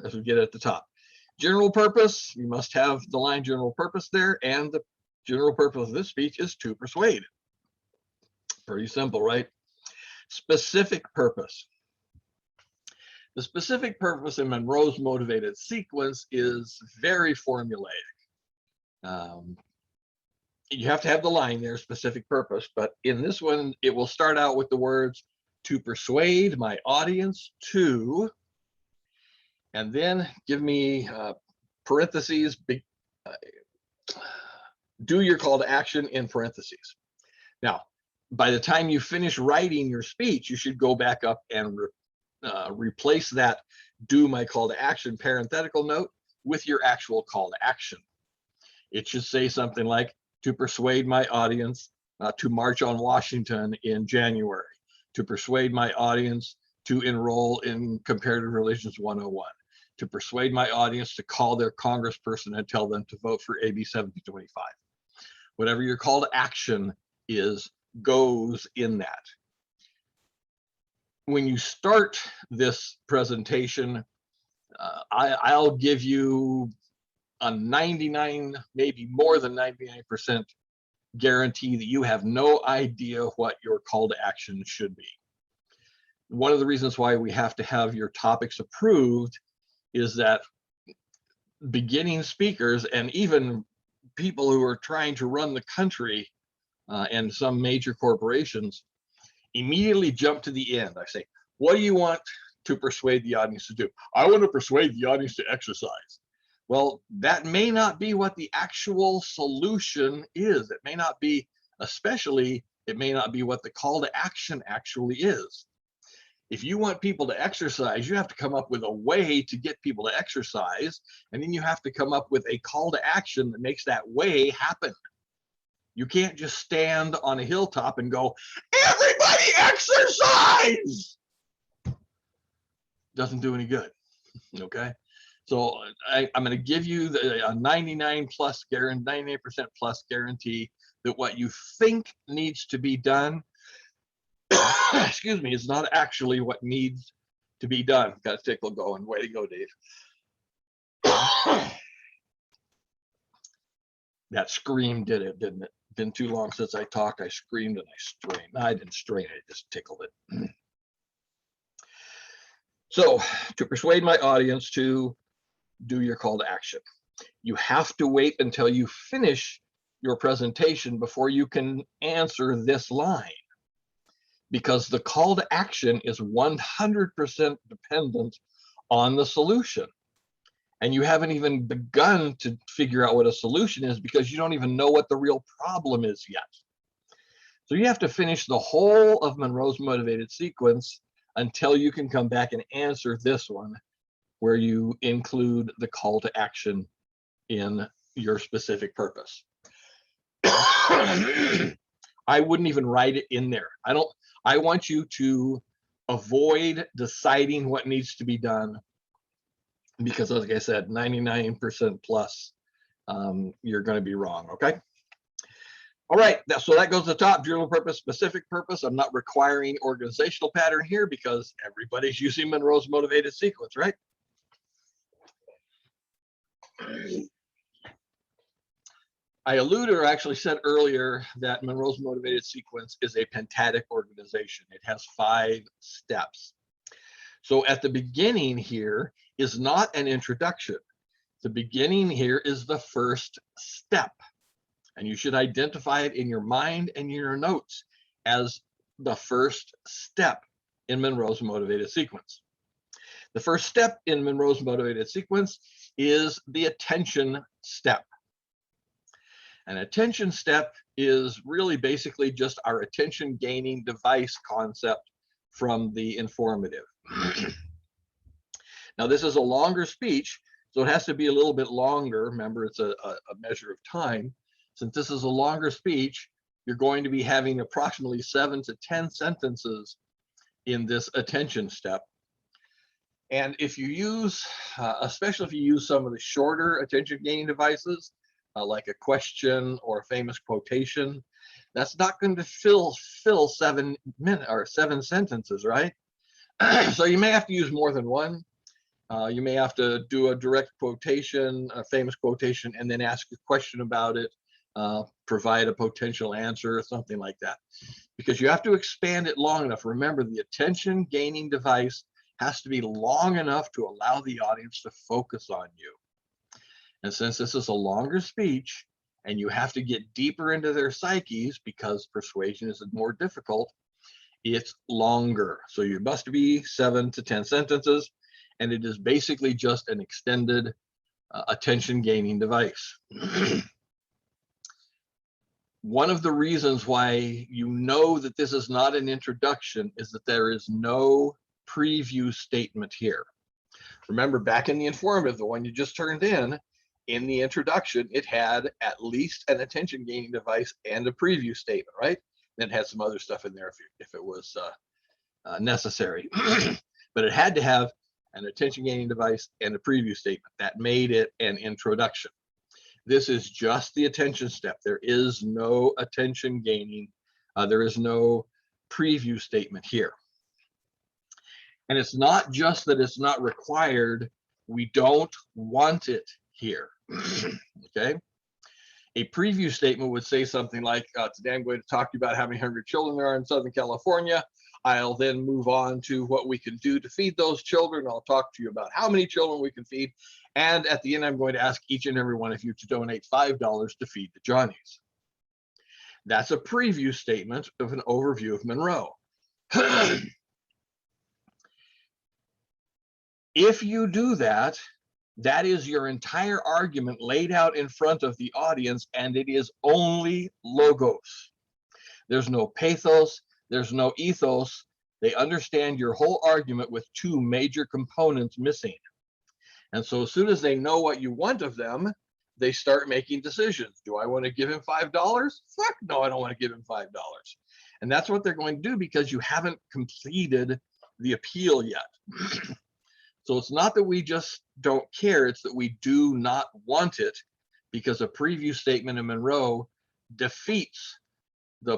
as we get at the top. General purpose, you must have the line general purpose there, and the general purpose of this speech is to persuade. Pretty simple, right? Specific purpose. The specific purpose in Monroe's motivated sequence is very formulaic. You have to have the line there, specific purpose, but in this one, it will start out with the words, to persuade my audience to, and then give me parentheses, do your call to action in parentheses. Now, by the time you finish writing your speech, you should go back up and replace that do my call to action parenthetical note with your actual call to action. It should say something like, to persuade my audience to march on Washington in January, to persuade my audience to enroll in Comparative Relations 101, to persuade my audience to call their congressperson and tell them to vote for AB 7025. Whatever your call to action is, goes in that. When you start this presentation, I'll give you a 99, maybe more than 99% guarantee that you have no idea what your call to action should be. One of the reasons why we have to have your topics approved is that beginning speakers and even people who are trying to run the country and some major corporations immediately jump to the end. I say, what do you want to persuade the audience to do? I want to persuade the audience to exercise. Well, that may not be what the actual solution is. It may not be, especially, it may not be what the call to action actually is. If you want people to exercise, you have to come up with a way to get people to exercise, and then you have to come up with a call to action that makes that way happen. You can't just stand on a hilltop and go, everybody exercise! Doesn't do any good, okay? So I'm going to give you a 99% plus guarantee that what you think needs to be done, excuse me, is not actually what needs to be done. Got a tickle going. Way to go, Dave. That scream did it, didn't it? Been too long since I talked. I screamed and I strained. I didn't strain it, just tickled it. So to persuade my audience to do your call to action, you have to wait until you finish your presentation before you can answer this line, because the call to action is 100% dependent on the solution. And you haven't even begun to figure out what a solution is because you don't even know what the real problem is yet. So you have to finish the whole of Monroe's motivated sequence until you can come back and answer this one, where you include the call to action in your specific purpose. I wouldn't even write it in there. I want you to avoid deciding what needs to be done, because like I said, 99% plus, you're going to be wrong, okay? All right, so that goes to the top, general purpose, specific purpose. I'm not requiring organizational pattern here because everybody's using Monroe's motivated sequence, right? I alluded or actually said earlier that Monroe's motivated sequence is a pentatic organization. It has 5 steps. So at the beginning here is not an introduction. The beginning here is the first step. And you should identify it in your mind and in your notes as the first step in Monroe's motivated sequence. The first step in Monroe's motivated sequence is the attention step. An attention step is really basically just our attention gaining device concept from the informative. Now, this is a longer speech, so it has to be a little bit longer. Remember, it's a measure of time. Since this is a longer speech, you're going to be having approximately 7 to 10 sentences in this attention step. And if you use, especially if you use some of the shorter attention gaining devices, like a question or a famous quotation, that's not going to fill 7 minutes or 7 sentences, right? So you may have to use more than one. You may have to do a direct quotation, a famous quotation, and then ask a question about it, provide a potential answer or something like that, because you have to expand it long enough. Remember, the attention gaining device has to be long enough to allow the audience to focus on you. And since this is a longer speech and you have to get deeper into their psyches because persuasion is more difficult, it's longer. So you must be 7 to 10 sentences, and it is basically just an extended attention gaining device. One of the reasons why you know that this is not an introduction is that there is no preview statement here. Remember, back in the informative, the one you just turned in the introduction, it had at least an attention gaining device and a preview statement, right? Then it had some other stuff in there if it was necessary. But it had to have an attention gaining device and a preview statement. That made it an introduction. This is just the attention step. There is no attention gaining. There is no preview statement here. And it's not just that it's not required. We don't want it here. Okay. A preview statement would say something like, today I'm going to talk to you about how many hungry children there are in Southern California. I'll then move on to what we can do to feed those children. I'll talk to you about how many children we can feed. And at the end, I'm going to ask each and every one of you to donate $5 to feed the Johnnies. That's a preview statement of an overview of Monroe. If you do that, that is your entire argument laid out in front of the audience, and it is only logos. There's no pathos, there's no ethos. They understand your whole argument with 2 major components missing. And so as soon as they know what you want of them, they start making decisions. Do I want to give him $5? Fuck no, I don't want to give him $5. And that's what they're going to do because you haven't completed the appeal yet. So it's not that we just don't care, it's that we do not want it, because a preview statement in Monroe defeats the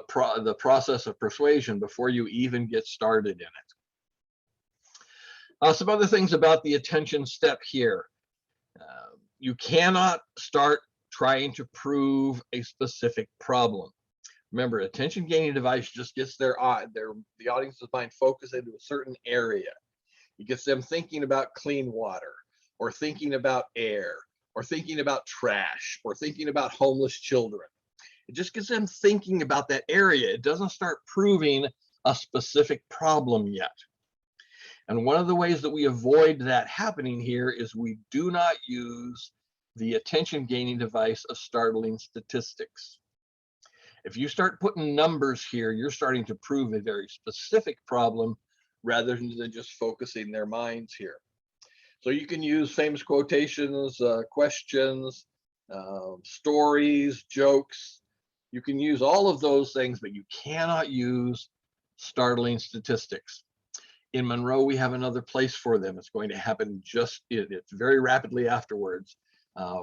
process of persuasion before you even get started in it. Some other things about the attention step here. You cannot start trying to prove a specific problem. Remember, attention gaining device just gets the audience's mind focused into a certain area. It gets them thinking about clean water, or thinking about air, or thinking about trash, or thinking about homeless children. It just gets them thinking about that area. It doesn't start proving a specific problem yet. And one of the ways that we avoid that happening here is we do not use the attention gaining device of startling statistics. If you start putting numbers here, you're starting to prove a very specific problem rather than just focusing their minds here. So you can use famous quotations, questions, stories, jokes. You can use all of those things, but you cannot use startling statistics. In Monroe, we have another place for them. It's going to happen it's very rapidly afterwards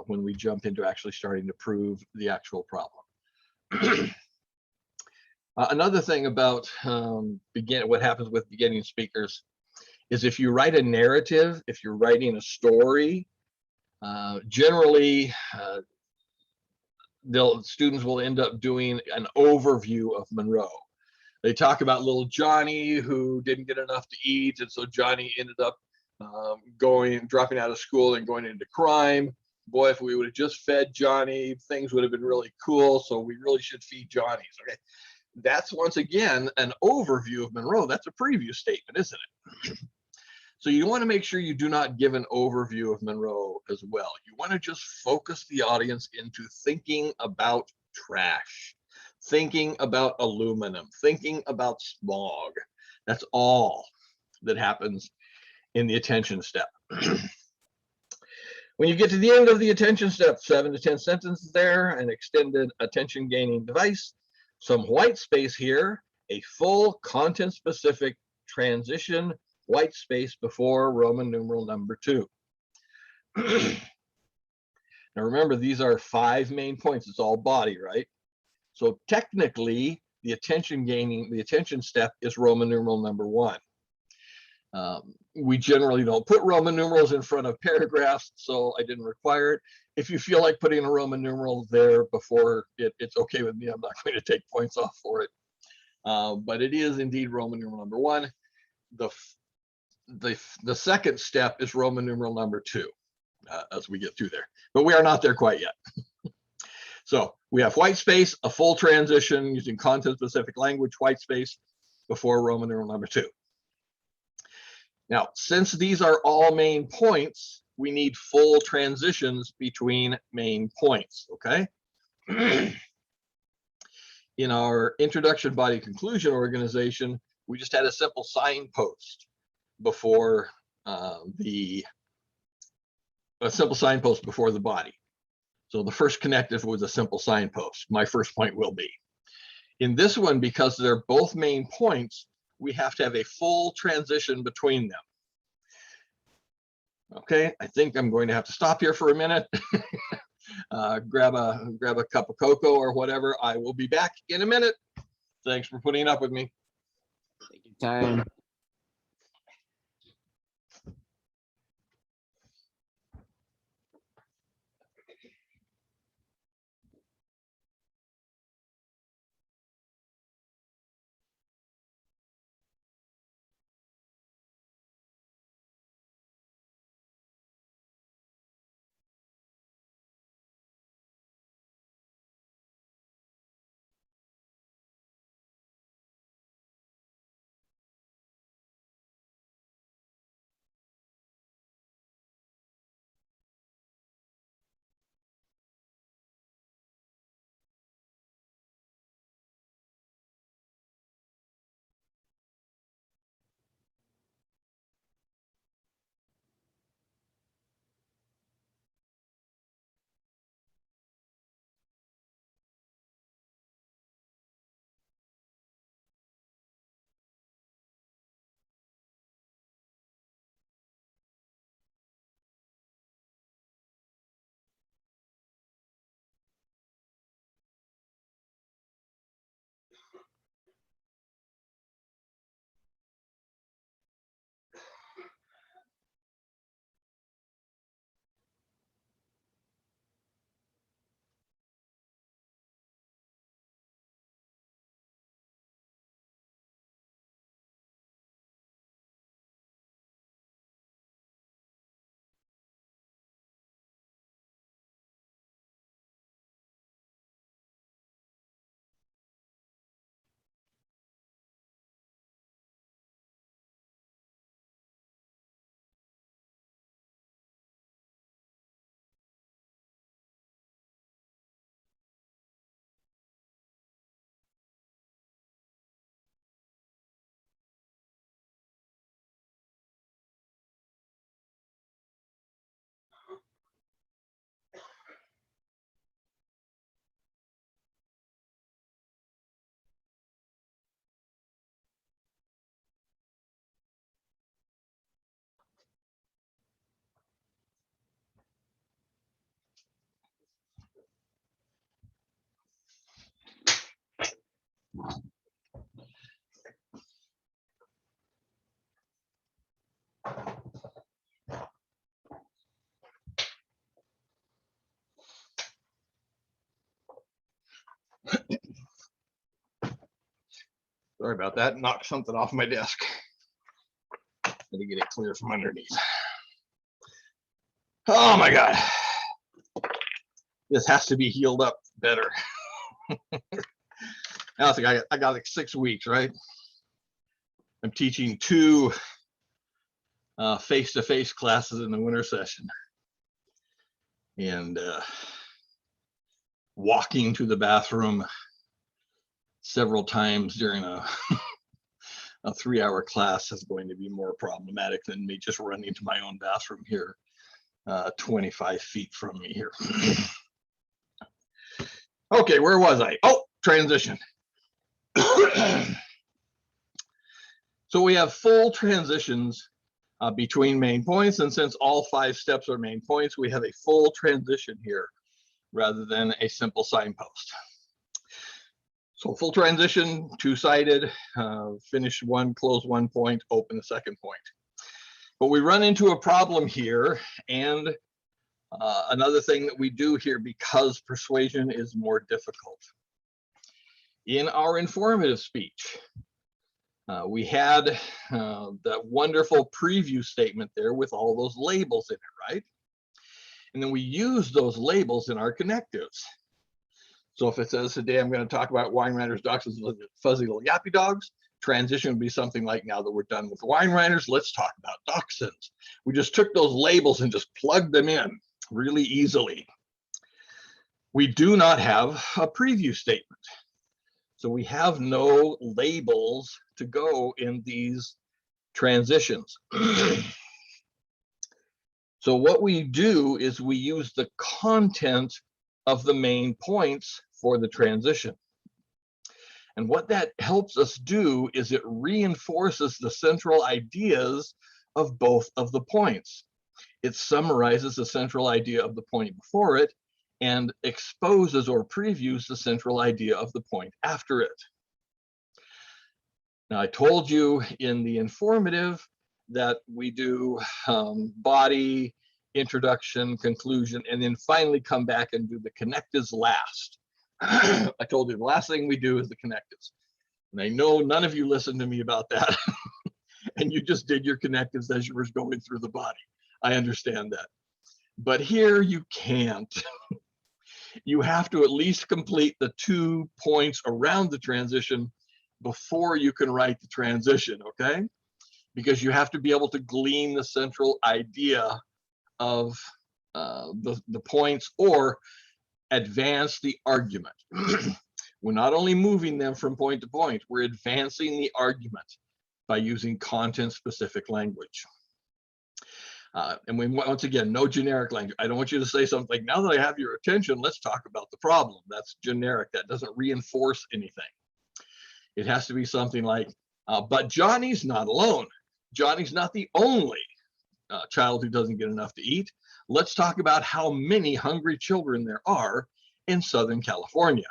when we jump into actually starting to prove the actual problem. Another thing about what happens with beginning speakers is if you write a narrative, if you're writing a story, generally students will end up doing an overview of Monroe. They talk about little Johnny who didn't get enough to eat, and so Johnny ended up dropping out of school and going into crime. Boy, if we would have just fed Johnny, things would have been really cool. So we really should feed Johnny's. Okay, that's once again an overview of Monroe. That's a preview statement, isn't it? So you want to make sure you do not give an overview of Monroe as well. You want to just focus the audience into thinking about trash, thinking about aluminum, thinking about smog. That's all that happens in the attention step. When you get to the end of the attention step, 7 to 10 sentences there, an extended attention gaining device, some white space here, a full content specific transition white space before Roman numeral number 2. Now remember, these are 5 main points. It's all body, right? So technically, the attention step is Roman numeral number 1. We generally don't put Roman numerals in front of paragraphs, so I didn't require it. If you feel like putting a Roman numeral there before it, it's okay with me. I'm not going to take points off for it. But it is indeed Roman numeral number 1. The second step is Roman numeral number 2 as we get through there, but we are not there quite yet. So we have white space, a full transition using content specific language, white space before Roman numeral number 2. Now, since these are all main points, we need full transitions between main points, okay? In our introduction, body, conclusion organization, we just had a simple signpost before the body. So the first connective was a simple signpost. My first point will be. In this one, because they're both main points, we have to have a full transition between them. Okay, I think I'm going to have to stop here for a minute. Grab a cup of cocoa or whatever. I will be back in a minute. Thanks for putting up with me. Take your time. Sorry about that. Knocked something off my desk. Gotta get it clear from underneath. Oh my God. This has to be healed up better. I think I got like 6 weeks, right? I'm teaching 2 face-to-face classes in the winter session. And walking to the bathroom several times during a 3-hour class is going to be more problematic than me just running to my own bathroom here, 25 feet from me here. Okay, where was I? Oh, transition. So we have full transitions between main points, and since all 5 steps are main points, we have a full transition here rather than a simple signpost. So full transition, 2-sided, finish one, close one point, open the second point. But we run into a problem here, and another thing that we do here because persuasion is more difficult. In our informative speech, we had that wonderful preview statement there with all those labels in it, right? And then we use those labels in our connectives. So if it says today I'm going to talk about wine riders, dachshunds, and fuzzy little yappy dogs, transition would be something like, now that we're done with wine riders, let's talk about dachshunds. We just took those labels and just plugged them in really easily. We do not have a preview statement. So we have no labels to go in these transitions. So what we do is we use the content of the main points for the transition. And what that helps us do is it reinforces the central ideas of both of the points. It summarizes the central idea of the point before it and exposes or previews the central idea of the point after it. Now, I told you in the informative that we do body, introduction, conclusion, and then finally come back and do the connectives last. I told you the last thing we do is the connectives. And I know none of you listened to me about that. And you just did your connectives as you were going through the body. I understand that. But here you can't. You have to at least complete the 2 points around the transition before you can write the transition, okay? Because you have to be able to glean the central idea of the points or advance the argument. We're not only moving them from point to point, we're advancing the argument by using content-specific language. And we, once again, no generic language. I don't want you to say something like, now that I have your attention, let's talk about the problem. That's generic. That doesn't reinforce anything. It has to be something like, but Johnny's not alone. Johnny's not the only child who doesn't get enough to eat. Let's talk about how many hungry children there are in Southern California.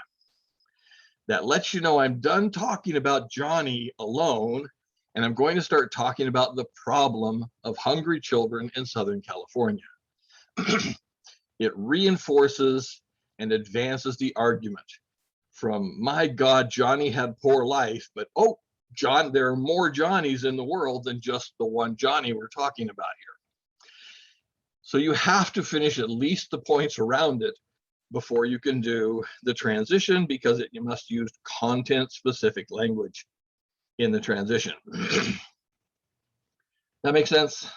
That lets you know I'm done talking about Johnny alone, and I'm going to start talking about the problem of hungry children in Southern California. It reinforces and advances the argument from, my God, Johnny had poor life, but oh, John, there are more Johnnies in the world than just the one Johnny we're talking about here. So you have to finish at least the points around it before you can do the transition, because you must use content-specific language in the transition. That makes sense?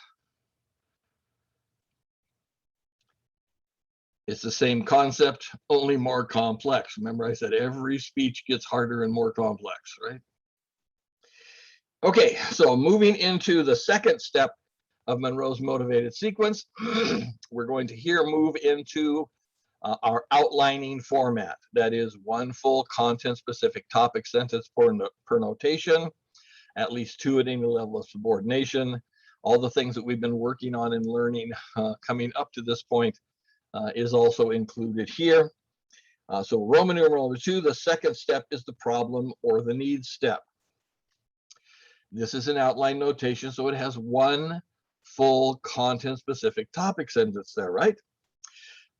It's the same concept, only more complex. Remember I said every speech gets harder and more complex, right? Okay, so moving into the second step of Monroe's motivated sequence, we're going to here move into our outlining format. That is one full content-specific topic sentence per notation, at least 2 at any level of subordination. All the things that we've been working on and learning coming up to this point is also included here. So Roman numeral #2, the second step is the problem or the needs step. This is an outline notation, so it has one full content-specific topic sentence there, right?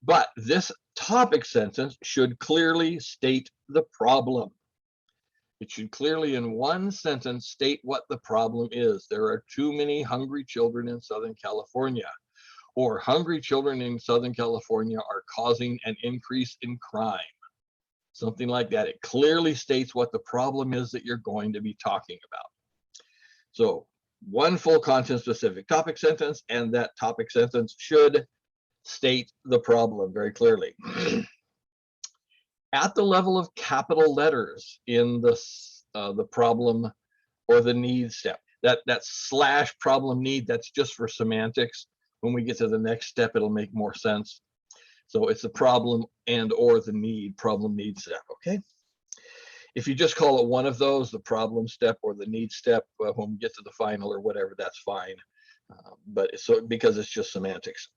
But this topic sentence should clearly state the problem. It should clearly in one sentence state what the problem is. There are too many hungry children in Southern California, or hungry children in Southern California are causing an increase in crime. Something like that. It clearly states what the problem is that you're going to be talking about. So one full content specific topic sentence, and that topic sentence should state the problem very clearly. At the level of capital letters in the problem or the need step, that slash problem need, that's just for semantics. When we get to the next step, it'll make more sense. So it's the problem and or the need, problem need step, okay? If you just call it one of those, the problem step or the need step, when we get to the final or whatever, that's fine. But so because it's just semantics.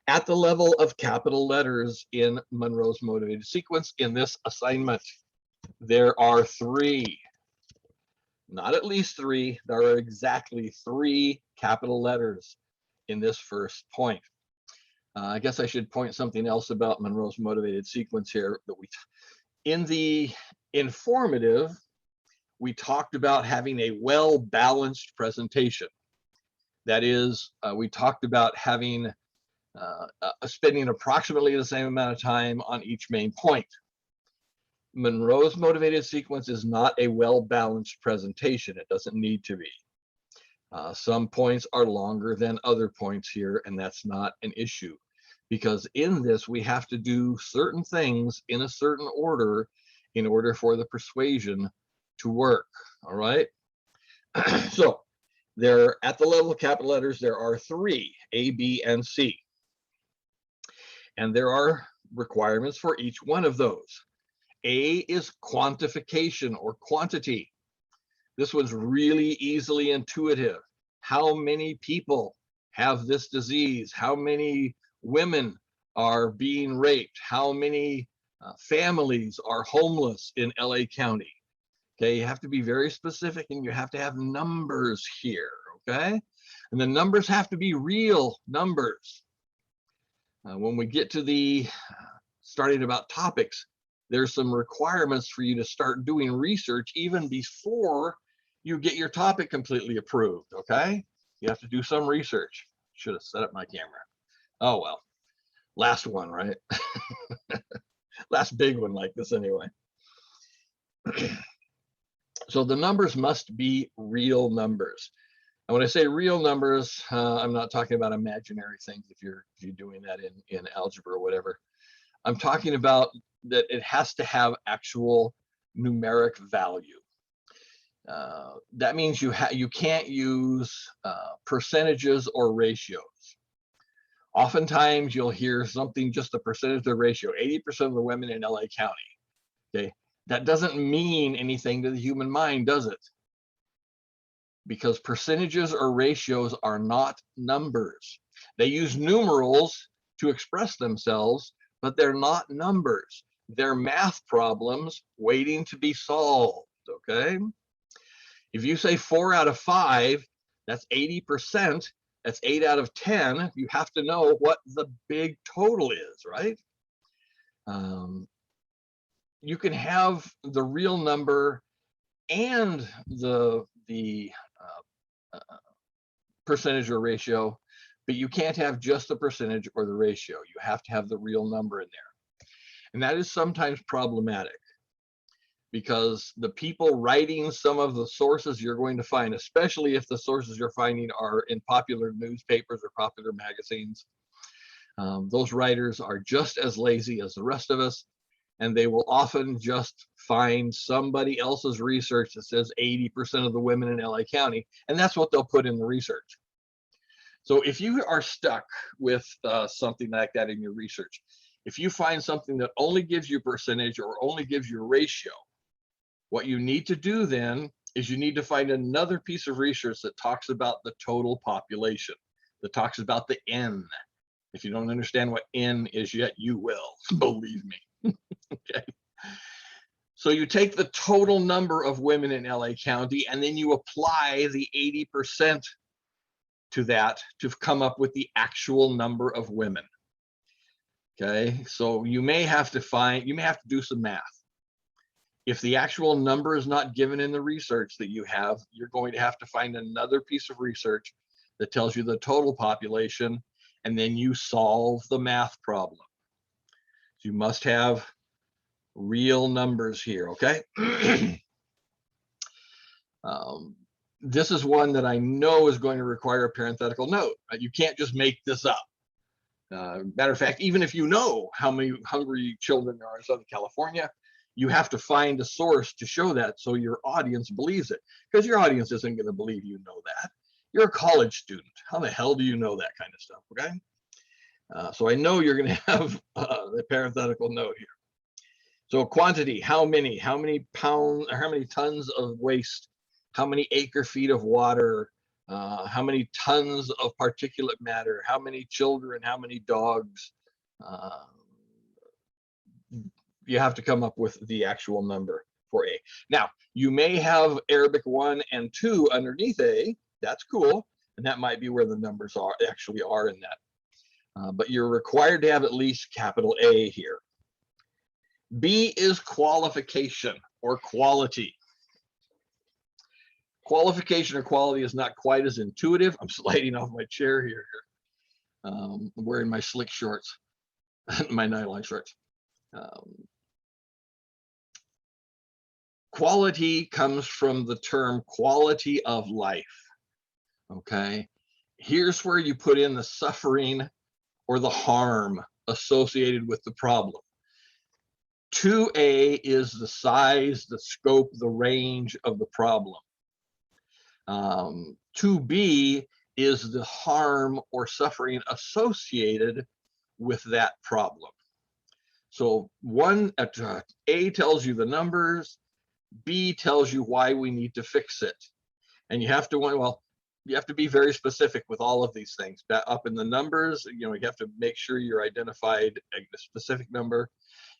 At the level of capital letters in Monroe's motivated sequence in this assignment, there are 3, not at least 3, there are exactly 3 capital letters in this first point. I guess I should point something else about Monroe's motivated sequence here. That in the informative, we talked about having a well-balanced presentation. That is, we talked about having spending approximately the same amount of time on each main point. Monroe's motivated sequence is not a well-balanced presentation. It doesn't need to be. Some points are longer than other points here, and that's not an issue, because in this we have to do certain things in a certain order in order for the persuasion to work. All right. So there, at the level of capital letters, there are 3, A, B, and C. And there are requirements for each one of those. A is quantification or quantity. This one's really easily intuitive. How many people have this disease? How many women are being raped? How many families are homeless in LA County? Okay, you have to be very specific and you have to have numbers here, okay? And the numbers have to be real numbers. When we get to the starting about topics, there's some requirements for you to start doing research even before you get your topic completely approved, okay? You have to do some research. Should have set up my camera. Oh, well, last one, right? Last big one like this anyway. So the numbers must be real numbers. And when I say real numbers, I'm not talking about imaginary things if you're doing that in algebra or whatever. I'm talking about that it has to have actual numeric value. That means you can't use percentages or ratios. Oftentimes you'll hear something, just a percentage of the ratio, 80% of the women in LA County. Okay, that doesn't mean anything to the human mind, does it? Because percentages or ratios are not numbers. They use numerals to express themselves, but they're not numbers. They're math problems waiting to be solved, okay? If you say 4 out of 5, that's 80%. That's 8 out of 10. You have to know what the big total is, right? You can have the real number and the percentage or ratio, but you can't have just the percentage or the ratio. You have to have the real number in there. And that is sometimes problematic because the people writing some of the sources you're going to find, especially if the sources you're finding are in popular newspapers or popular magazines, those writers are just as lazy as the rest of us, and they will often just find somebody else's research that says 80% of the women in LA County, and that's what they'll put in the research. So if you are stuck with something like that in your research, if you find something that only gives you percentage or only gives you ratio, what you need to do then is you need to find another piece of research that talks about the total population, that talks about the N. If you don't understand what N is yet, you will, believe me. Okay. So you take the total number of women in LA County and then you apply the 80% to that to come up with the actual number of women. Okay, so you may have to do some math. If the actual number is not given in the research that you have, you're going to have to find another piece of research that tells you the total population, and then you solve the math problem. So you must have real numbers here, okay? This is one that I know is going to require a parenthetical note. You can't just make this up. Matter of fact, even if you know how many hungry children there are in Southern California, you have to find a source to show that so your audience believes it, because your audience isn't going to believe you know that. You're a college student. How the hell do you know that kind of stuff, okay? So I know you're going to have the parenthetical note here. So quantity, how many pounds, or how many tons of waste, how many acre feet of water, how many tons of particulate matter, how many children, how many dogs. You have to come up with the actual number for A. Now, you may have Arabic 1 and 2 underneath A. That's cool. And that might be where the numbers actually are in that. But you're required to have at least capital A here. B is qualification or quality. Qualification or quality is not quite as intuitive. I'm sliding off my chair here. I'm wearing my slick shorts, my nylon shorts. Quality comes from the term quality of life, okay? Here's where you put in the suffering or the harm associated with the problem. 2A is the size, the scope, the range of the problem. 2B is the harm or suffering associated with that problem. So A tells you the numbers, B tells you why we need to fix it. And you have to, well, you have to be very specific with all of these things. Up in the numbers, you have to make sure you're identified a specific number.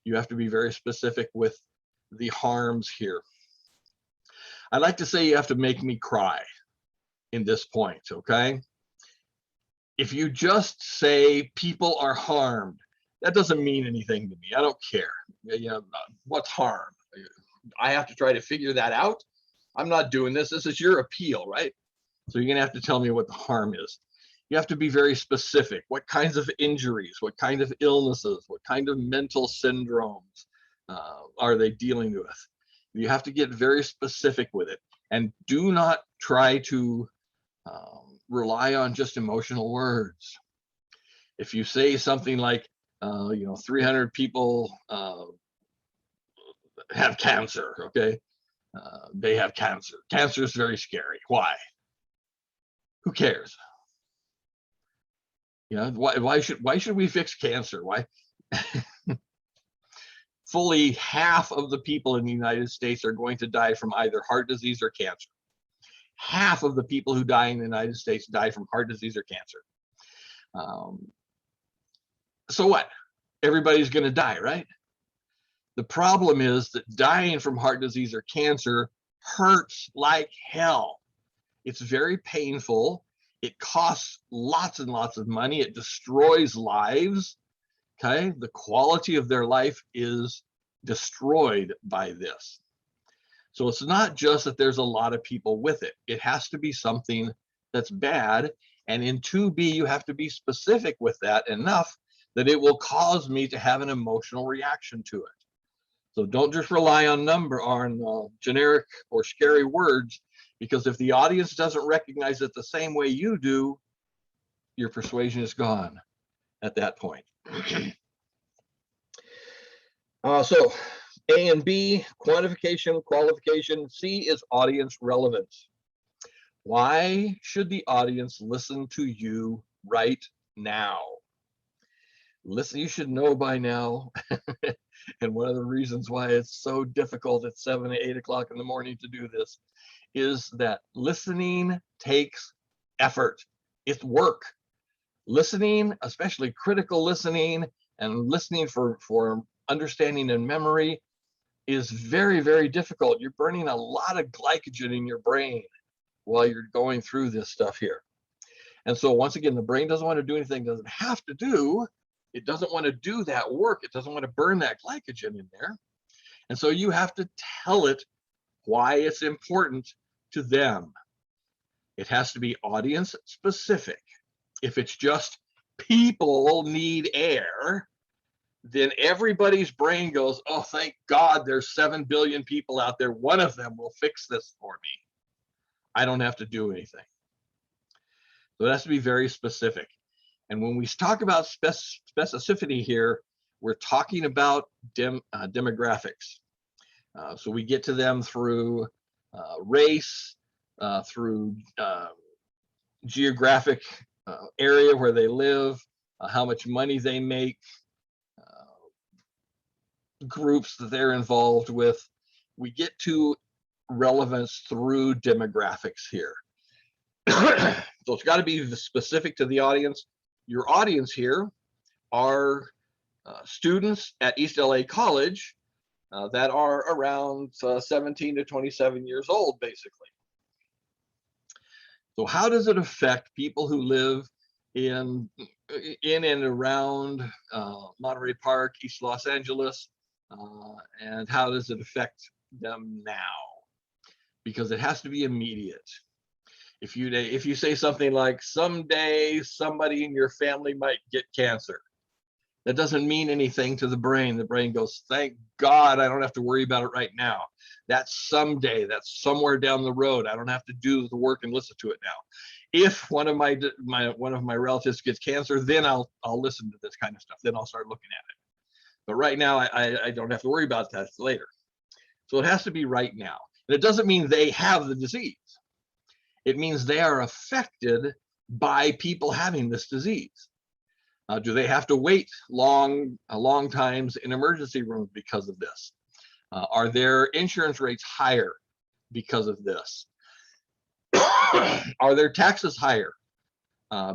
You have to be very specific with the harms here. I like to say you have to make me cry in this point, okay? If you just say people are harmed, that doesn't mean anything to me. I don't care. What's harm? I have to try to figure that out. I'm not doing this. This is your appeal, right? So you're going to have to tell me what the harm is. You have to be very specific. What kinds of injuries, what kind of illnesses, what kind of mental syndromes are they dealing with? You have to get very specific with it, and do not try to rely on just emotional words. If you say something like, 300 people have cancer, okay? They have cancer. Cancer is very scary. Why? Who cares? Why should we fix cancer? Why? Fully half of the people in the United States are going to die from either heart disease or cancer. Half of the people who die in the United States die from heart disease or cancer. So what? Everybody's going to die, right? The problem is that dying from heart disease or cancer hurts like hell. It's very painful. It costs lots and lots of money. It destroys lives. Okay, the quality of their life is destroyed by this. So it's not just that there's a lot of people with it. It has to be something that's bad. And in 2B, you have to be specific with that enough that it will cause me to have an emotional reaction to it. So don't just rely on generic or scary words, because if the audience doesn't recognize it the same way you do, your persuasion is gone at that point. So A and B, quantification, qualification. C is audience relevance. Why should the audience listen to you right now? Listen, you should know by now. And one of the reasons why it's so difficult at 7 or 8 o'clock in the morning to do this is that listening takes effort. It's work. Listening, especially critical listening and listening for understanding and memory, is very, very difficult. You're burning a lot of glycogen in your brain while you're going through this stuff here. And so once again, the brain doesn't want to do anything it doesn't have to do. It doesn't want to do that work. It doesn't want to burn that glycogen in there. And so you have to tell it why it's important to them. It has to be audience specific. If it's just people need air, then everybody's brain goes, oh, thank God there's 7 billion people out there. One of them will fix this for me. I don't have to do anything. So it has to be very specific. And when we talk about specificity here, we're talking about demographics. So we get to them through race, through geographic area where they live, how much money they make, groups that they're involved with. We get to relevance through demographics here. So it's got to be specific to the audience. Your audience here are students at East LA College that are around 17 to 27 years old, basically. So how does it affect people who live in and around Monterey Park, East Los Angeles, and how does it affect them now? Because it has to be immediate. If you say something like, someday somebody in your family might get cancer, that doesn't mean anything to the brain. The brain goes, thank God I don't have to worry about it right now. That's someday, that's somewhere down the road. I don't have to do the work and listen to it now. If one of my relatives gets cancer, then I'll listen to this kind of stuff. Then I'll start looking at it. But right now, I don't have to worry about that later. So it has to be right now. And it doesn't mean they have the disease. It means they are affected by people having this disease. Do they have to wait long times in emergency rooms because of this? Are their insurance rates higher because of this? Are their taxes higher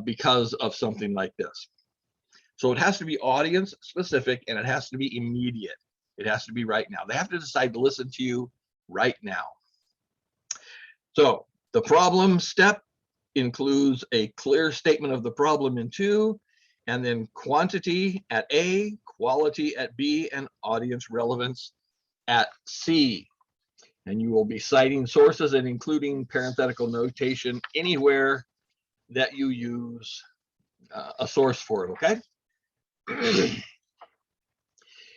because of something like this? So it has to be audience specific, and it has to be immediate. It has to be right now. They have to decide to listen to you right now. So the problem step includes a clear statement of the problem in 2, and then quantity at A, quality at B, and audience relevance at C. And you will be citing sources and including parenthetical notation anywhere that you use a source for it, okay?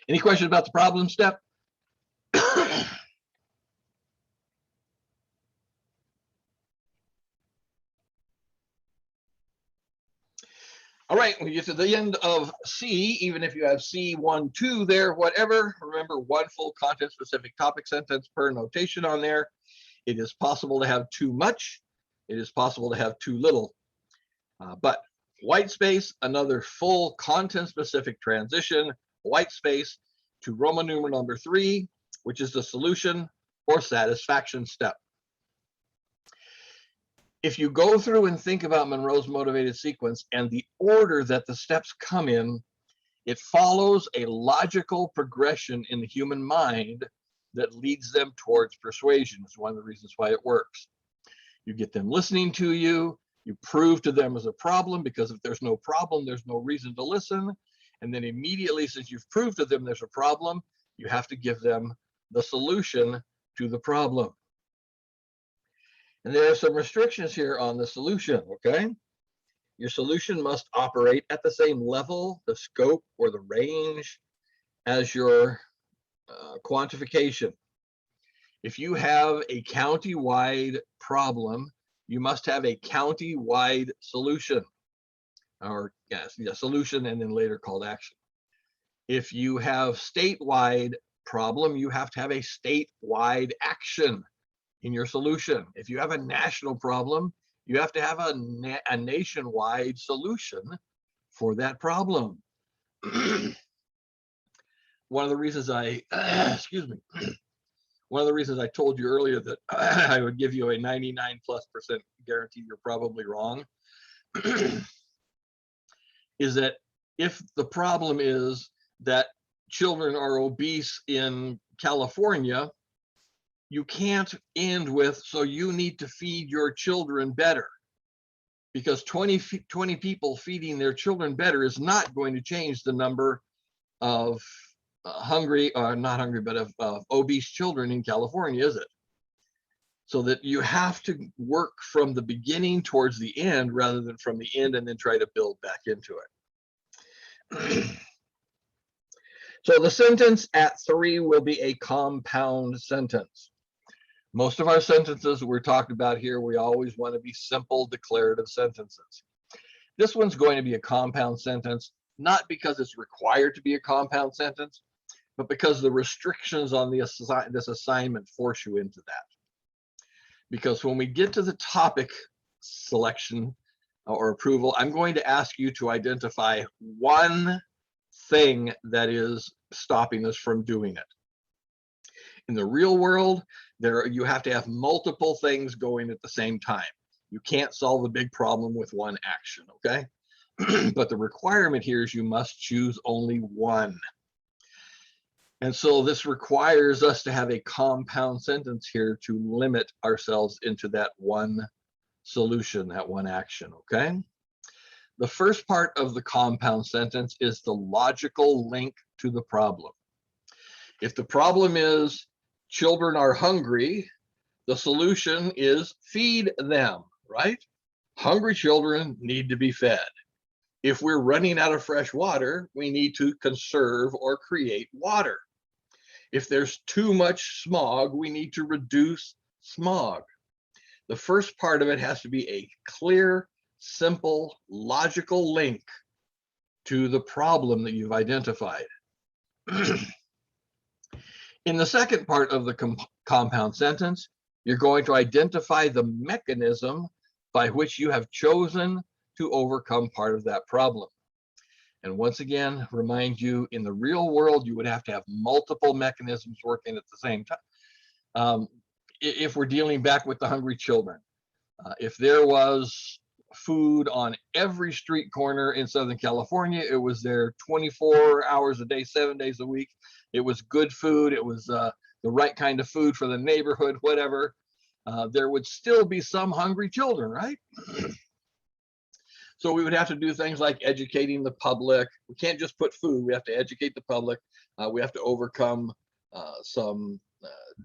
Any questions about the problem step? All right, when you get to the end of C, even if you have C1, 2 there, whatever, remember 1 full content-specific topic sentence per notation on there. It is possible to have too much. It is possible to have too little. But white space, another full content-specific transition, white space to Roman numeral number 3, which is the solution or satisfaction step. If you go through and think about Monroe's motivated sequence and the order that the steps come in, it follows a logical progression in the human mind that leads them towards persuasion. It's one of the reasons why it works. You get them listening to you, you prove to them as a problem, because if there's no problem, there's no reason to listen. And then immediately, since you've proved to them there's a problem, you have to give them the solution to the problem. And there are some restrictions here on the solution, okay? Your solution must operate at the same level, the scope, or the range as your quantification. If you have a county-wide problem, you must have a county-wide solution, or yes, solution and then later called action. If you have statewide problem, you have to have a statewide action in your solution. If you have a national problem, you have to have a nationwide solution for that problem. One of the reasons excuse me, one of the reasons I told you earlier that I would give you a 99+% guarantee you're probably wrong is that if the problem is that children are obese in California, you can't end with, so you need to feed your children better, because 20 people feeding their children better is not going to change the number of hungry, or not hungry, but of obese children in California, is it? So that you have to work from the beginning towards the end rather than from the end and then try to build back into it. So the sentence at 3 will be a compound sentence. Most of our sentences we're talking about here, we always want to be simple declarative sentences. This one's going to be a compound sentence, not because it's required to be a compound sentence, but because the restrictions on this assignment force you into that. Because when we get to the topic selection or approval, I'm going to ask you to identify one thing that is stopping us from doing it. In the real world, you have to have multiple things going at the same time. You can't solve a big problem with one action, okay? But the requirement here is you must choose only one. And so this requires us to have a compound sentence here to limit ourselves into that one solution, that one action, okay? The first part of the compound sentence is the logical link to the problem. If the problem is children are hungry, the solution is feed them, right? Hungry children need to be fed. If we're running out of fresh water, we need to conserve or create water. If there's too much smog, we need to reduce smog. The first part of it has to be a clear, simple, logical link to the problem that you've identified. In the second part of the compound sentence, you're going to identify the mechanism by which you have chosen to overcome part of that problem. And once again, remind you, in the real world, you would have to have multiple mechanisms working at the same time. If we're dealing back with the hungry children, if there was food on every street corner in Southern California, it was there 24 hours a day, 7 days a week. It was good food. It was the right kind of food for the neighborhood, whatever. There would still be some hungry children, right? So we would have to do things like educating the public. We can't just put food. We have to educate the public. We have to overcome some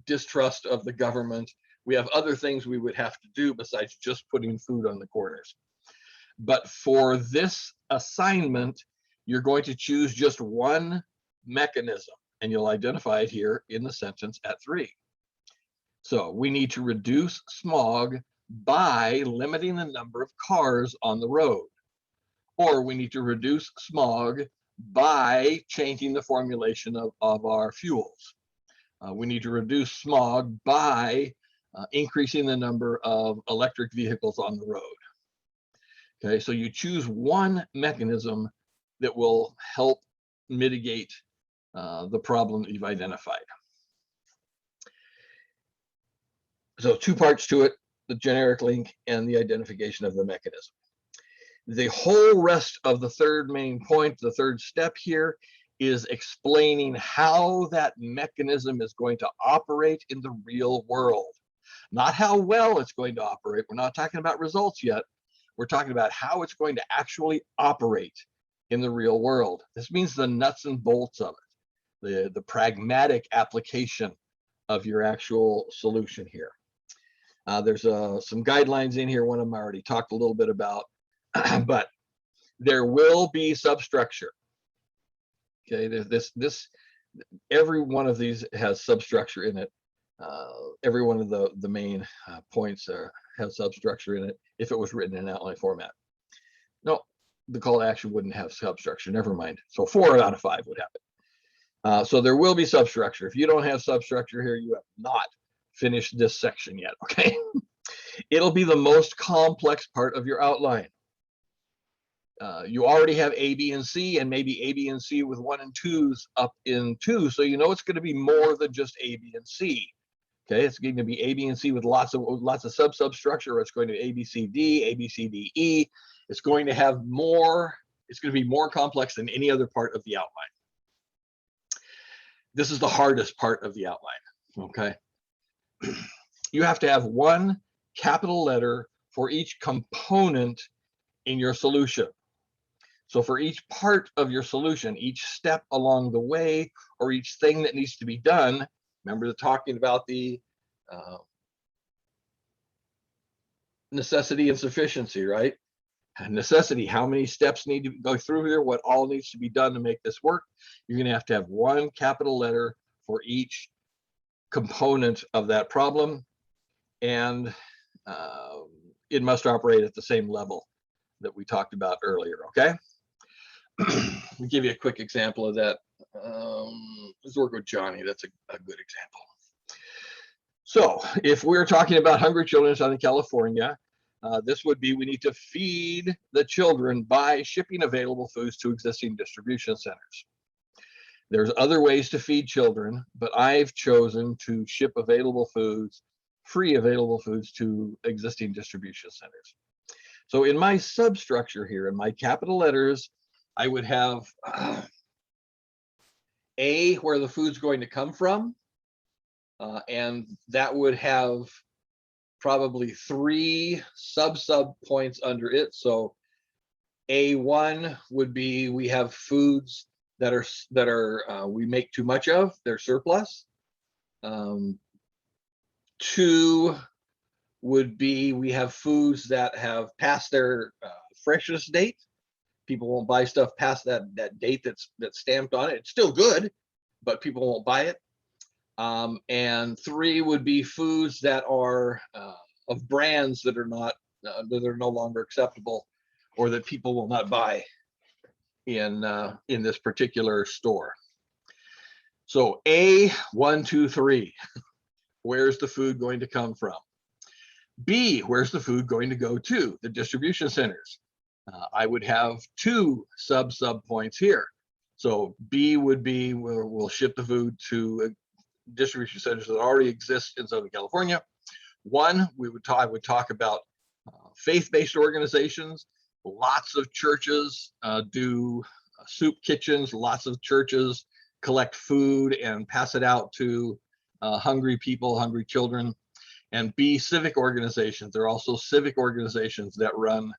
distrust of the government. We have other things we would have to do besides just putting food on the corners. But for this assignment, you're going to choose just one mechanism, and you'll identify it here in the sentence at 3. So we need to reduce smog by limiting the number of cars on the road. Or we need to reduce smog by changing the formulation of our fuels. We need to reduce smog by increasing the number of electric vehicles on the road. Okay, so you choose one mechanism that will help mitigate the problem that you've identified. So 2 parts to it, the generic link and the identification of the mechanism. The whole rest of the third main point, the third step here, is explaining how that mechanism is going to operate in the real world. Not how well it's going to operate. We're not talking about results yet. We're talking about how it's going to actually operate in the real world. This means the nuts and bolts of it, the pragmatic application of your actual solution here. There's some guidelines in here. One of them I already talked a little bit about, but there will be substructure. Okay, there's every one of these has substructure in it. Every one of the main points has substructure in it if it was written in outline format. No, the call to action wouldn't have substructure, never mind. So 4 out of 5 would have it. So there will be substructure. If you don't have substructure here, you have not finished this section yet, okay? It'll be the most complex part of your outline. You already have A, B, and C, and maybe A, B, and C with 1 and 2s up in 2, so you know it's going to be more than just A, B, and C. Okay, it's going to be A, B, and C with lots of substructure, or it's going to be A, B, C, D, A, B, C, D, E. It's going to have more. It's going to be more complex than any other part of the outline. This is the hardest part of the outline. Okay, you have to have one capital letter for each component in your solution. So for each part of your solution, each step along the way, or each thing that needs to be done, remember talking about the necessity and sufficiency, right? Necessity, how many steps need to go through here, what all needs to be done to make this work. You're going to have one capital letter for each component of that problem, and it must operate at the same level that we talked about earlier, okay? I'll give you a quick example of that. Let's work with Johnny. That's a good example. So if we're talking about hungry children in Southern California, this would be, we need to feed the children by shipping available foods to existing distribution centers. There's other ways to feed children, but I've chosen to ship available foods, free available foods to existing distribution centers. So in my substructure here, in my capital letters, I would have A, where the food's going to come from, and that would have probably 3 sub points under it. So A1 would be, we have foods that are we make too much of, they're surplus. 2 would be, we have foods that have passed their freshness date. People won't buy stuff past that date that's stamped on it. It's still good, but people won't buy it. And 3 would be foods that are of brands that are not that are no longer acceptable, or that people will not buy in this particular store. So A, 1, 2, 3, where's the food going to come from? B, where's the food going to go to? The distribution centers. I would have 2 sub points here. So B would be, we'll ship the food to distribution centers that already exist in Southern California. 1, I would talk about faith-based organizations. Lots of churches do soup kitchens. Lots of churches collect food and pass it out to hungry people, hungry children. And B, civic organizations. There are also civic organizations that run,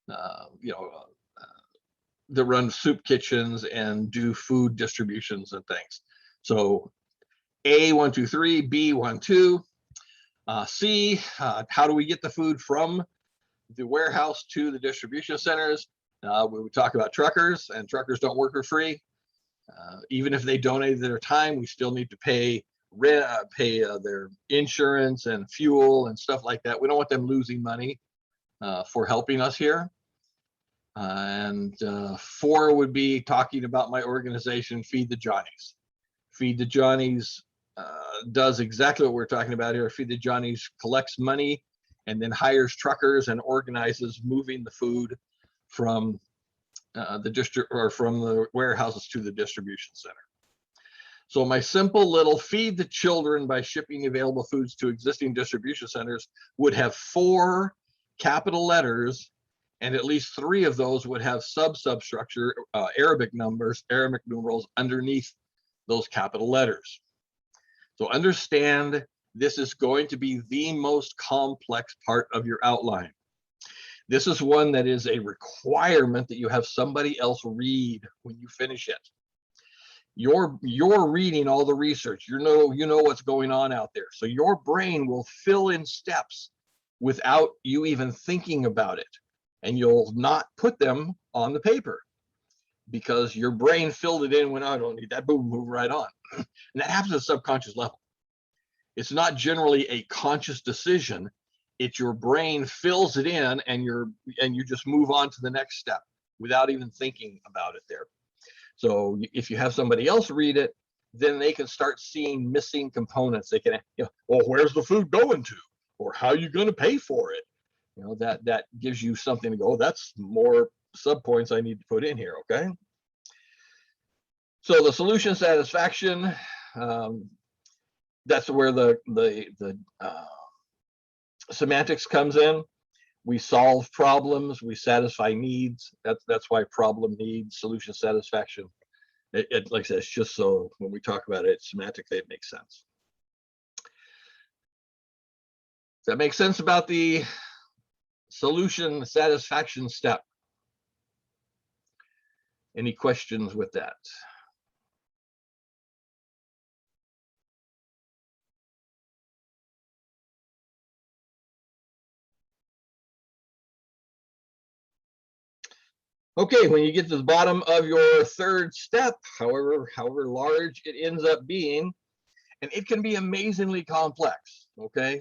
that run soup kitchens and do food distributions and things. So A, 1, 2, 3, B, 1, 2. C, how do we get the food from the warehouse to the distribution centers? We would talk about truckers, and truckers don't work for free. Even if they donated their time, we still need to pay rent, their insurance and fuel and stuff like that. We don't want them losing money for helping us here. And 4 would be talking about my organization, Feed the Johnnies. Feed the Johnnies does exactly what we're talking about here. Feed the Johnnies collects money and then hires truckers and organizes moving the food from the district, or from the warehouses to the distribution center. So my simple little feed the children by shipping available foods to existing distribution centers would have 4 capital letters, and at least 3 of those would have substructure, Arabic numerals underneath those capital letters. So understand, this is going to be the most complex part of your outline. This is one that is a requirement that you have somebody else read when you finish it. You're reading all the research. You know what's going on out there. So your brain will fill in steps without you even thinking about it. And you'll not put them on the paper because your brain filled it in when I don't need that, boom, move right on. And that happens at a subconscious level. It's not generally a conscious decision. It's your brain fills it in, and you just move on to the next step without even thinking about it there. So if you have somebody else read it, then they can start seeing missing components. They can, well, where's the food going to? Or how are you going to pay for it? That gives you something to go, that's more subpoints I need to put in here, okay? So the solution satisfaction, that's where the semantics comes in. We solve problems, we satisfy needs. That's why problem, needs, solution satisfaction. It like I said, it's just so when we talk about it, semantically it makes sense. Does that make sense about the solution satisfaction step? Any questions with that? Okay, when you get to the bottom of your third step, however large it ends up being, and it can be amazingly complex, okay?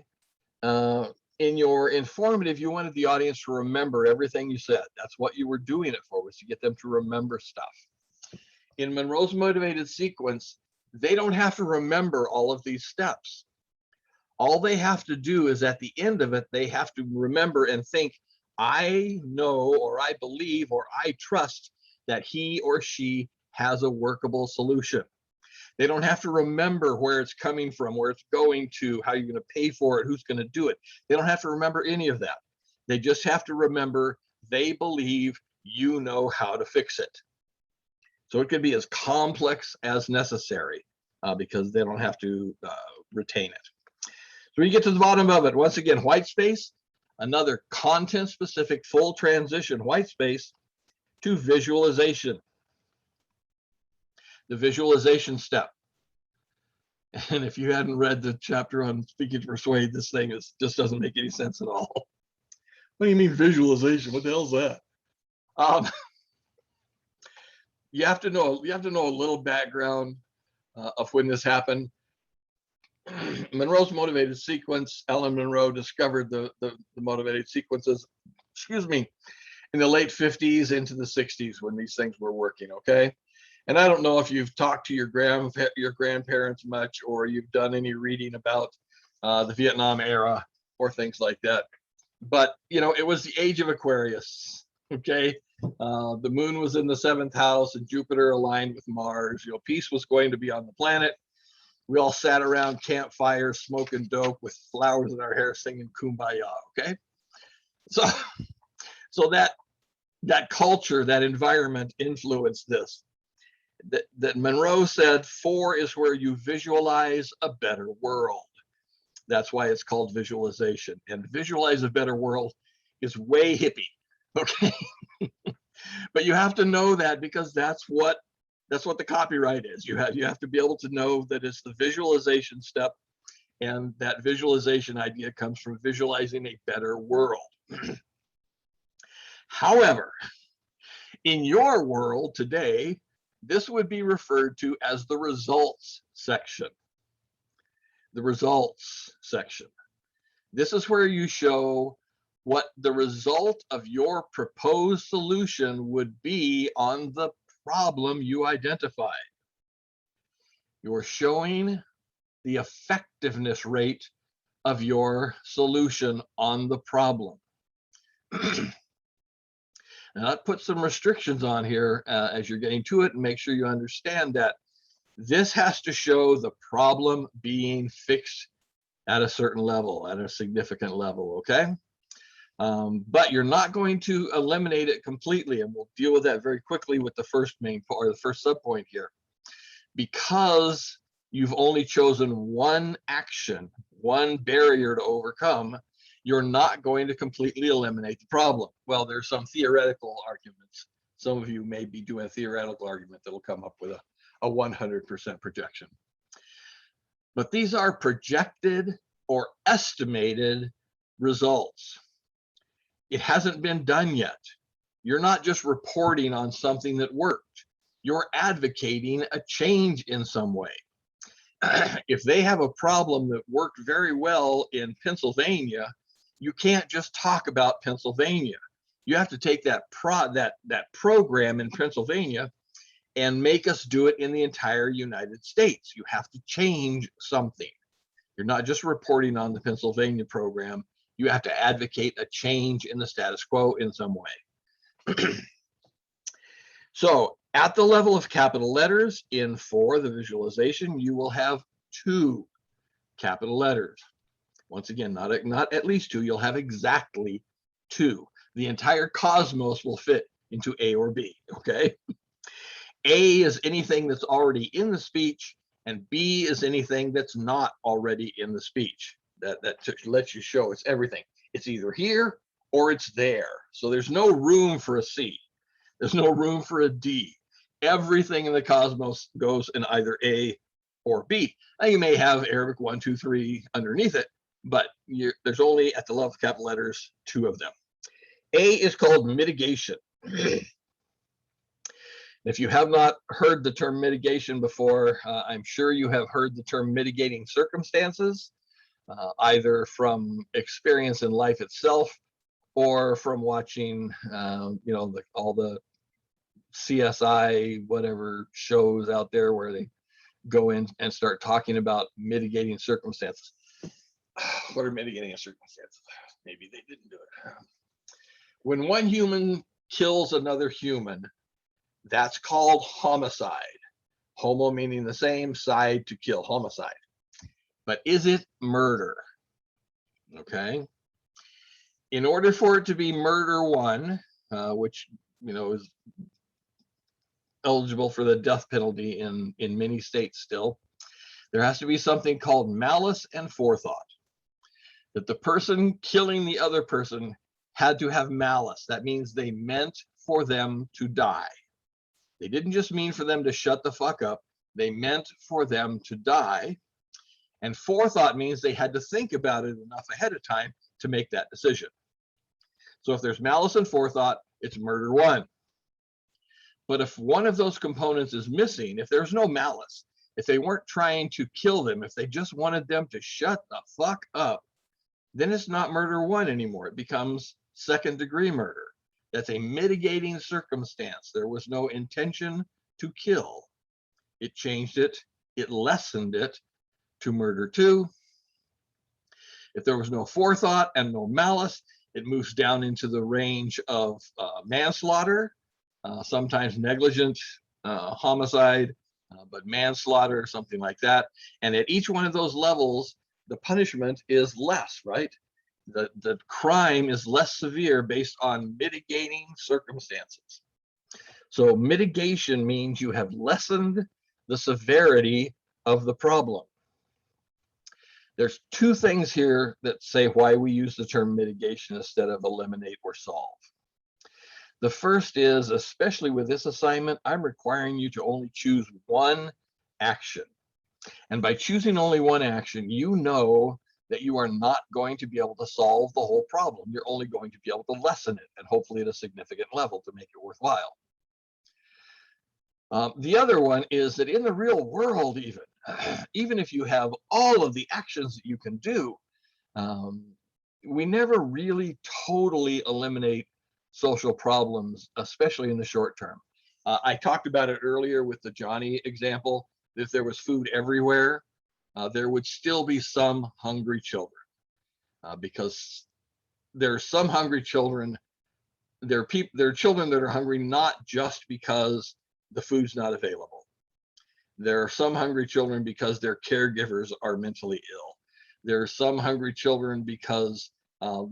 In your informative, you wanted the audience to remember everything you said. That's what you were doing it for, was to get them to remember stuff. In Monroe's motivated sequence, they don't have to remember all of these steps. All they have to do is at the end of it, they have to remember and think, I know, or I believe, or I trust that he or she has a workable solution. They don't have to remember where it's coming from, where it's going to, how you're going to pay for it, who's going to do it. They don't have to remember any of that. They just have to remember they believe you know how to fix it. So it could be as complex as necessary because they don't have to retain it. So you get to the bottom of it, once again, white space, another content-specific full transition white space to visualization. The visualization step. And if you hadn't read the chapter on Speaking to Persuade, this thing just doesn't make any sense at all. What do you mean visualization? What the hell is that? You have to know a little background of when this happened. Monroe's motivated sequence, Ellen Monroe discovered the motivated sequences, excuse me, in the late 50s into the 60s when these things were working, okay? And I don't know if you've talked to your grandparents much, or you've done any reading about the Vietnam era or things like that. But, you know, it was the age of Aquarius, okay? The moon was in the 7th house and Jupiter aligned with Mars. You know, peace was going to be on the planet. We all sat around campfires, smoking dope with flowers in our hair, singing Kumbaya, okay? So that culture, that environment influenced this. That Monroe said 4 is where you visualize a better world. That's why it's called visualization. And visualize a better world is way hippie, okay? But you have to know that, because that's what the copyright is. You have to be able to know that it's the visualization step, and that visualization idea comes from visualizing a better world. However, in your world today, this would be referred to as the results section. The results section. This is where you show what the result of your proposed solution would be on the problem you identified. You're showing the effectiveness rate of your solution on the problem. Now, that puts some restrictions on here as you're getting to it, and make sure you understand that this has to show the problem being fixed at a certain level, at a significant level, okay? But you're not going to eliminate it completely, and we'll deal with that very quickly with the first main part, or the first subpoint here. Because you've only chosen one action, one barrier to overcome, you're not going to completely eliminate the problem. Well, there's some theoretical arguments. Some of you may be doing a theoretical argument that'll come up with a 100% projection. But these are projected or estimated results. It hasn't been done yet. You're not just reporting on something that worked. You're advocating a change in some way. If they have a problem that worked very well in Pennsylvania, you can't just talk about Pennsylvania. You have to take that program in Pennsylvania and make us do it in the entire United States. You have to change something. You're not just reporting on the Pennsylvania program. You have to advocate a change in the status quo in some way. So at the level of capital letters in 4, the visualization, you will have 2 capital letters. Once again, not at least 2, you'll have exactly 2. The entire cosmos will fit into A or B, okay? A is anything that's already in the speech, and B is anything that's not already in the speech. That lets you show it's everything. It's either here or it's there. So there's no room for a C. There's no room for a D. everything in the cosmos goes in either A or B. Now you may have Arabic 1, 2, 3 underneath it, but there's only, at the level of capital letters, 2 of them. A is called mitigation. If you have not heard the term mitigation before, I'm sure you have heard the term mitigating circumstances, either from experience in life itself or from watching, all the CSI, whatever shows out there where they go in and start talking about mitigating circumstances. What are mitigating circumstances? Maybe they didn't do it. When one human kills another human, that's called homicide. Homo meaning the same, side to kill, homicide. But is it murder? Okay. In order for it to be murder one, which is eligible for the death penalty in many states still, there has to be something called malice and forethought. That the person killing the other person had to have malice. That means they meant for them to die. They didn't just mean for them to shut the fuck up. They meant for them to die. And forethought means they had to think about it enough ahead of time to make that decision. So if there's malice and forethought, it's murder one. But if one of those components is missing, if there's no malice, if they weren't trying to kill them, if they just wanted them to shut the fuck up, then it's not murder one anymore. It becomes second-degree murder. That's a mitigating circumstance. There was no intention to kill. It changed it. It lessened it to murder two. If there was no forethought and no malice, it moves down into the range of manslaughter, sometimes negligent homicide, but manslaughter, something like that. And at each one of those levels, the punishment is less, right? The crime is less severe based on mitigating circumstances. So mitigation means you have lessened the severity of the problem. There's two things here that say why we use the term mitigation instead of eliminate or solve. The first is, especially with this assignment, I'm requiring you to only choose one action. And by choosing only one action, you know that you are not going to be able to solve the whole problem. You're only going to be able to lessen it, and hopefully at a significant level to make it worthwhile. The other one is that in the real world, even if you have all of the actions that you can do, we never really totally eliminate social problems, especially in the short term. I talked about it earlier with the Johnny example. If there was food everywhere, there would still be some hungry children, because there are some hungry children. There are children that are hungry not just because the food's not available. There are some hungry children because their caregivers are mentally ill. There are some hungry children because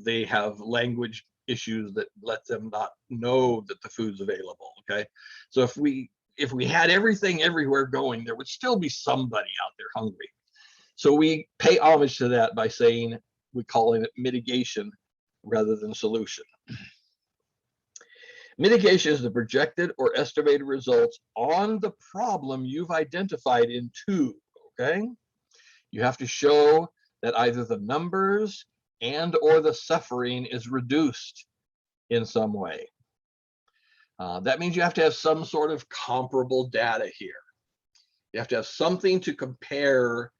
they have language issues that let them not know that the food's available. Okay, so if we had everything everywhere going, there would still be somebody out there hungry. So we pay homage to that by saying, we call it mitigation rather than solution. Mitigation is the projected or estimated results on the problem you've identified in two, okay? You have to show that either the numbers and or the suffering is reduced in some way. That means you have to have some sort of comparable data here. You have to have something to compare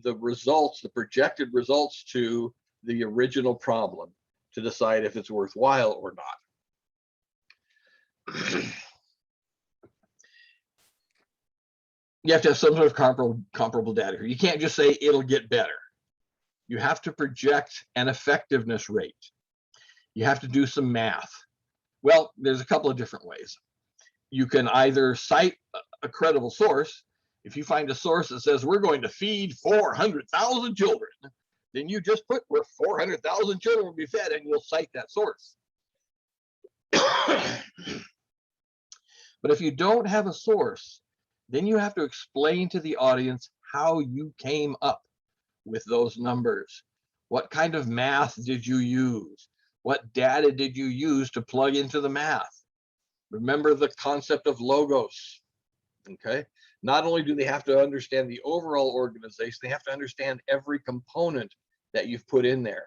the results, the projected results, to the original problem to decide if it's worthwhile or not. You have to have some sort of comparable data here. You can't just say it'll get better. You have to project an effectiveness rate. You have to do some math. Well, there's a couple of different ways. You can either cite a credible source. If you find a source that says we're going to feed 400,000 children, then you just put where 400,000 children will be fed and you'll cite that source. But if you don't have a source, then you have to explain to the audience how you came up with those numbers. What kind of math did you use? What data did you use to plug into the math? Remember the concept of logos. Okay. Not only do they have to understand the overall organization, they have to understand every component that you've put in there.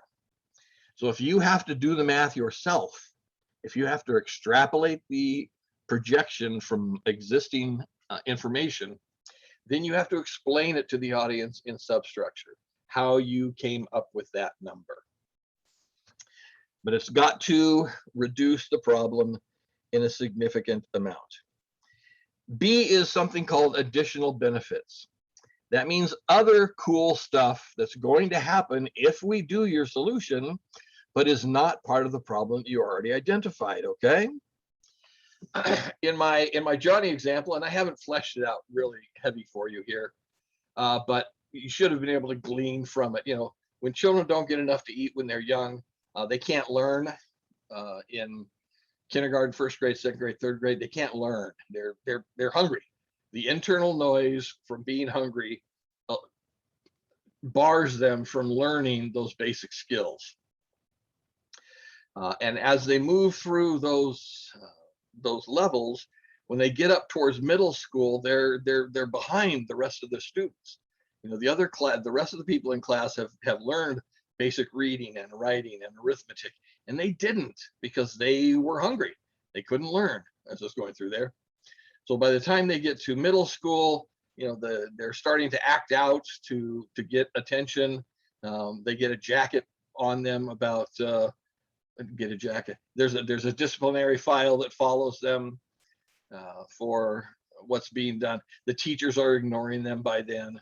So if you have to do the math yourself, if you have to extrapolate the projection from existing information, then you have to explain it to the audience in substructure, how you came up with that number. But it's got to reduce the problem in a significant amount. B is something called additional benefits. That means other cool stuff that's going to happen if we do your solution, but is not part of the problem you already identified, okay? In my Johnny example, and I haven't fleshed it out really heavy for you here, but you should have been able to glean from it. You know, when children don't get enough to eat when they're young, they can't learn in kindergarten, first grade, second grade, third grade. They can't learn. They're hungry. The internal noise from being hungry bars them from learning those basic skills. And as they move through those levels, when they get up towards middle school, they're behind the rest of the students. You know, the rest of the people in class have learned basic reading and writing and arithmetic, and they didn't because they were hungry. They couldn't learn as was going through there. So by the time they get to middle school, you know, they're starting to act out to get attention. They get a jacket on them about get a jacket. There's a disciplinary file that follows them for what's being done. The teachers are ignoring them by then.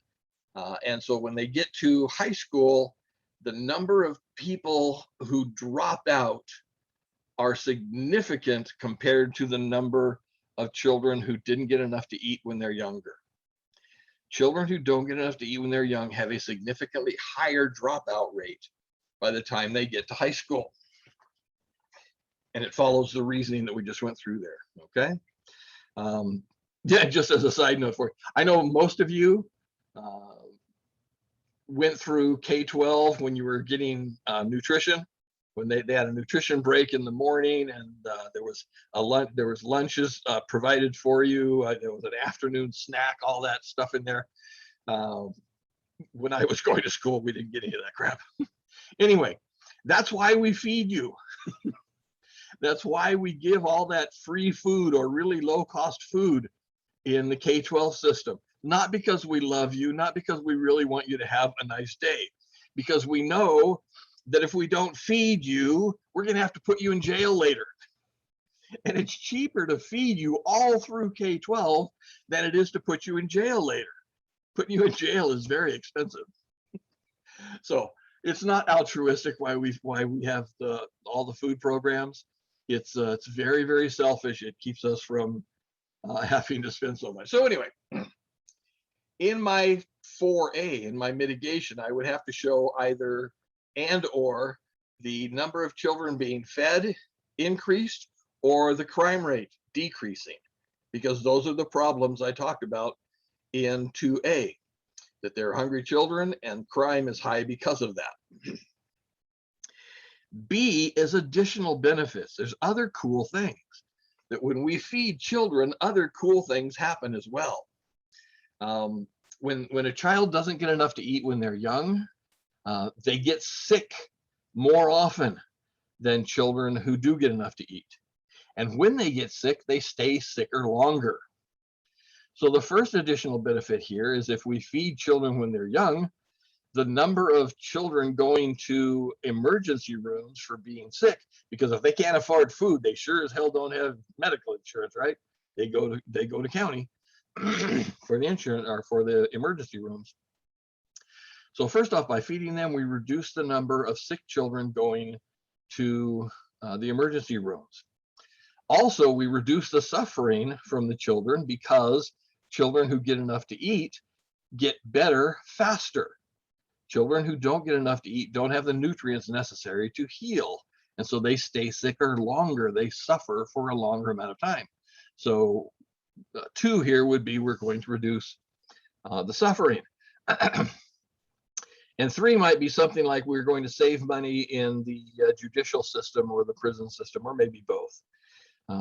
And so when they get to high school, the number of people who drop out are significant compared to the number of children who didn't get enough to eat when they're younger. Children who don't get enough to eat when they're young have a significantly higher dropout rate by the time they get to high school. And it follows the reasoning that we just went through there, okay? Yeah, just as a side note for you, I know most of you went through K-12 when you were getting nutrition, when they had a nutrition break in the morning, and there was lunches provided for you. There was an afternoon snack, all that stuff in there. When I was going to school, we didn't get any of that crap. Anyway, that's why we feed you. That's why we give all that free food or really low cost food in the K-12 system. Not because we love you, not because we really want you to have a nice day, because we know that if we don't feed you, we're going to have to put you in jail later. And it's cheaper to feed you all through K-12 than it is to put you in jail later. Putting you in jail is very expensive. So it's not altruistic why we have all the food programs. It's very, very selfish. It keeps us from having to spend so much. So anyway, in my 4A, in my mitigation, I would have to show either and or the number of children being fed increased or the crime rate decreasing, because those are the problems I talked about in 2A, that they're hungry children and crime is high because of that. B is additional benefits. There's other cool things that when we feed children, other cool things happen as well. When a child doesn't get enough to eat when they're young, they get sick more often than children who do get enough to eat. And when they get sick, they stay sicker longer. So the first additional benefit here is if we feed children when they're young, the number of children going to emergency rooms for being sick, because if they can't afford food, they sure as hell don't have medical insurance, right? They go to county for the insurance or for the emergency rooms. So first off, by feeding them, we reduce the number of sick children going to the emergency rooms. Also, we reduce the suffering from the children because children who get enough to eat get better faster. Children who don't get enough to eat don't have the nutrients necessary to heal. And so they stay sicker longer. They suffer for a longer amount of time. So 2 here would be we're going to reduce the suffering. And 3 might be something like we're going to save money in the judicial system or the prison system, or maybe both.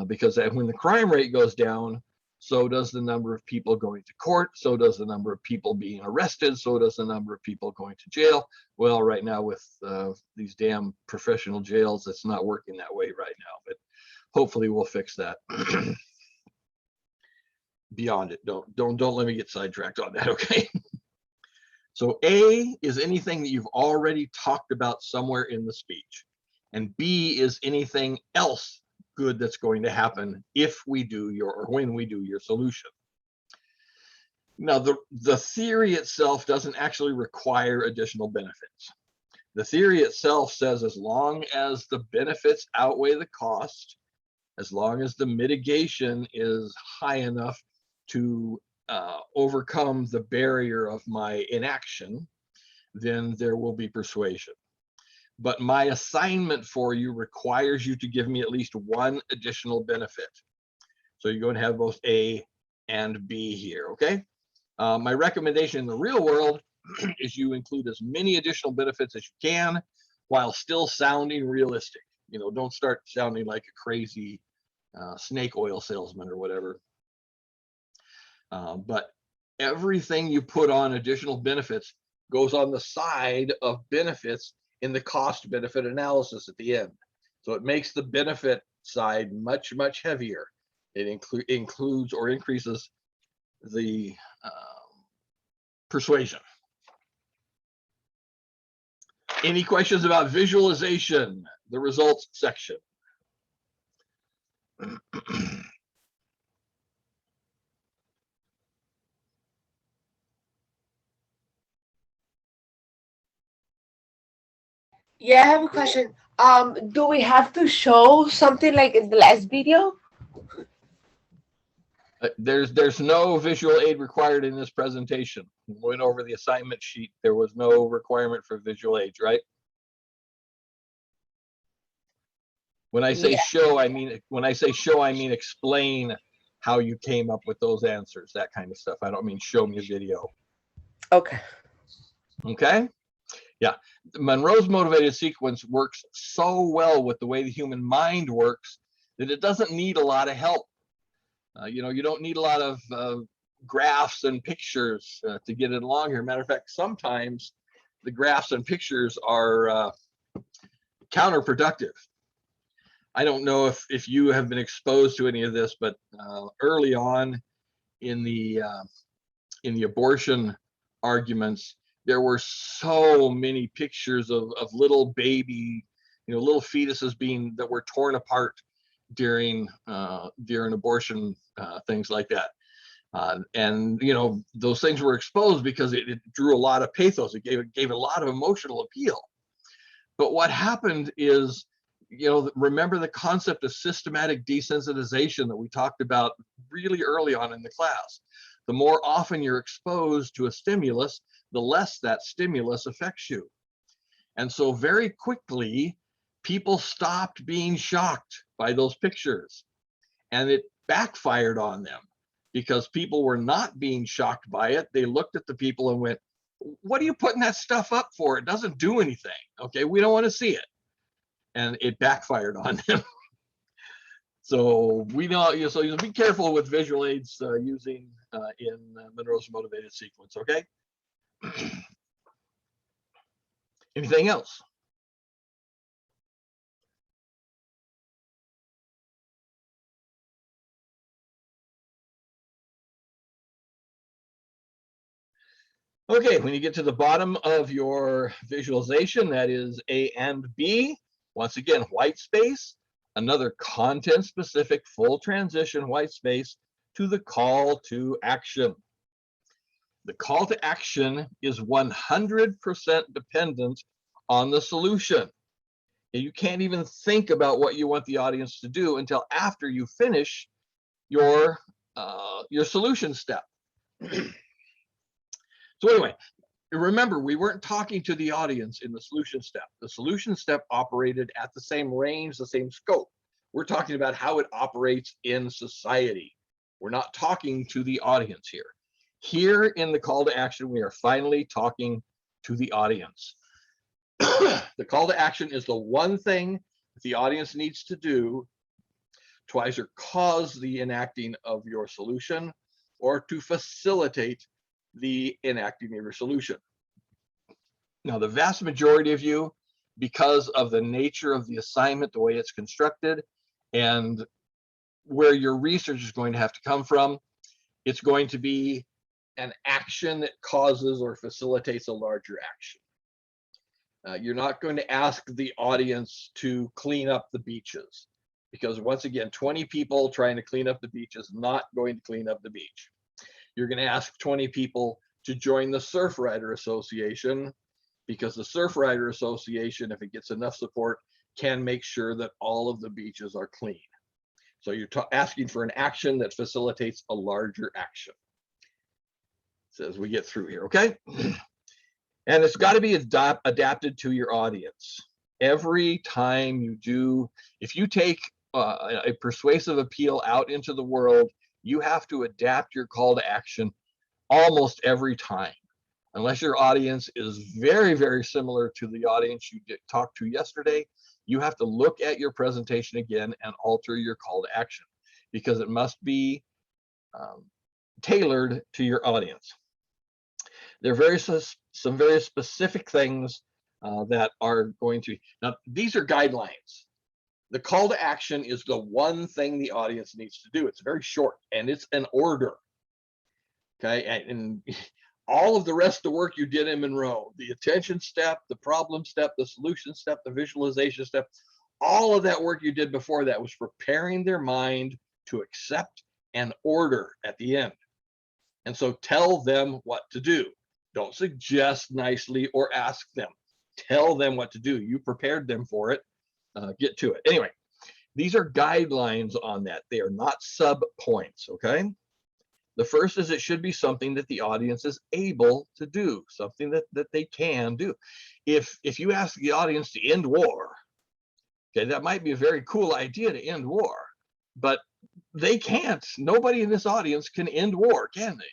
Because when the crime rate goes down, so does the number of people going to court, so does the number of people being arrested, so does the number of people going to jail. Well, right now with these damn professional jails, it's not working that way right now, but hopefully we'll fix that. Beyond it, don't let me get sidetracked on that, okay? So A is anything that you've already talked about somewhere in the speech, and B is anything else good that's going to happen if we do your, or when we do your solution. Now, the theory itself doesn't actually require additional benefits. The theory itself says as long as the benefits outweigh the cost, as long as the mitigation is high enough to overcome the barrier of my inaction, then there will be persuasion. But my assignment for you requires you to give me at least one additional benefit. So you're going to have both A and B here, okay? My recommendation in the real world is you include as many additional benefits as you can while still sounding realistic. You know, don't start sounding like a crazy snake oil salesman or whatever. But everything you put on additional benefits goes on the side of benefits in the cost benefit analysis at the end. So it makes the benefit side much, much heavier. It includes or increases the persuasion. Any questions about visualization, the results section? Yeah, I have a question. Do we have to show something like in the last video? There's no visual aid required in this presentation. We went over the assignment sheet. There was no requirement for visual aids, right? When I say show, I mean explain how you came up with those answers, that kind of stuff. I don't mean show me a video. Okay. Okay. Yeah. Monroe's motivated sequence works so well with the way the human mind works that it doesn't need a lot of help. You know, you don't need a lot of graphs and pictures to get it along here. Matter of fact, sometimes the graphs and pictures are counterproductive. I don't know if you have been exposed to any of this, but early on in the abortion arguments, there were so many pictures of little baby, little fetuses that were torn apart during abortion, things like that. And those things were exposed because it drew a lot of pathos. It gave a lot of emotional appeal. But what happened is, remember the concept of systematic desensitization that we talked about really early on in the class. The more often you're exposed to a stimulus, the less that stimulus affects you. And so very quickly, people stopped being shocked by those pictures, and it backfired on them because people were not being shocked by it. They looked at the people and went, "What are you putting that stuff up for? It doesn't do anything. Okay, we don't want to see it." And it backfired on them. So we know, so you be careful with visual aids using in Monroe's motivated sequence. Okay. Anything else? Okay, when you get to the bottom of your visualization, that is A and B, once again, white space, another content-specific full transition white space to the call to action. The call to action is 100% dependent on the solution. And you can't even think about what you want the audience to do until after you finish your solution step. So anyway, remember, we weren't talking to the audience in the solution step. The solution step operated at the same range, the same scope. We're talking about how it operates in society. We're not talking to the audience here. Here in the call to action, we are finally talking to the audience. The call to action is the one thing that the audience needs to do to either cause the enacting of your solution or to facilitate the enacting of your solution. Now, the vast majority of you, because of the nature of the assignment, the way it's constructed, and where your research is going to have to come from, it's going to be an action that causes or facilitates a larger action. You're not going to ask the audience to clean up the beaches, because once again, 20 people trying to clean up the beach is not going to clean up the beach. You're going to ask 20 people to join the Surf Rider Association, because the Surf Rider Association, if it gets enough support, can make sure that all of the beaches are clean. So you're asking for an action that facilitates a larger action. So as we get through here, okay? And it's got to be adapted to your audience. Every time you do, if you take a persuasive appeal out into the world, you have to adapt your call to action almost every time. Unless your audience is very, very similar to the audience you talked to yesterday, you have to look at your presentation again and alter your call to action, because it must be tailored to your audience. There are some very specific things that are going to, now these are guidelines. The call to action is the one thing the audience needs to do. It's very short and it's an order. Okay, and all of the rest of the work you did in Monroe, the attention step, the problem step, the solution step, the visualization step, all of that work you did before that was preparing their mind to accept an order at the end. And so tell them what to do. Don't suggest nicely or ask them. Tell them what to do. You prepared them for it. Get to it. Anyway, these are guidelines on that. They are not sub points, okay? The first is it should be something that the audience is able to do, something that they can do. If you ask the audience to end war, okay, that might be a very cool idea to end war, but they can't. Nobody in this audience can end war, can they?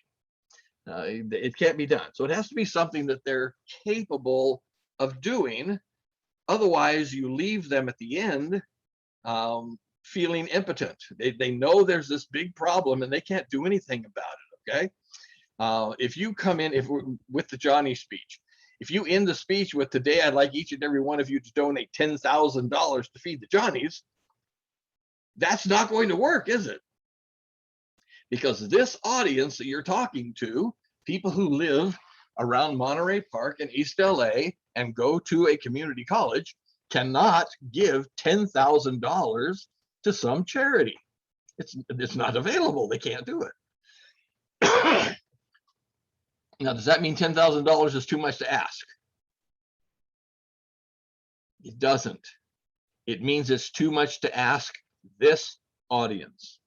It can't be done. So it has to be something that they're capable of doing. Otherwise, you leave them at the end feeling impotent. They know there's this big problem and they can't do anything about it, okay? If you come in, with the Johnny speech, if you end the speech with, today I'd like each and every one of you to donate $10,000 to feed the Johnnies, that's not going to work, is it? Because this audience that you're talking to, people who live around Monterey Park in East LA and go to a community college, cannot give $10,000 to some charity. It's not available. They can't do it. Now, does that mean $10,000 is too much to ask? It doesn't. It means it's too much to ask this audience.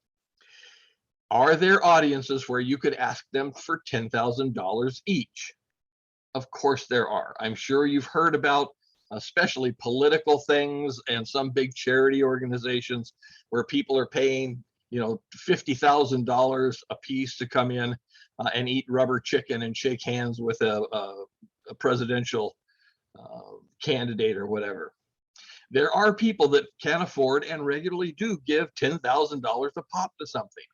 Are there audiences where you could ask them for $10,000 each? Of course there are. I'm sure you've heard about especially political things and some big charity organizations where people are paying, $50,000 a piece to come in and eat rubber chicken and shake hands with a presidential candidate or whatever. There are people that can afford and regularly do give $10,000 a pop to something.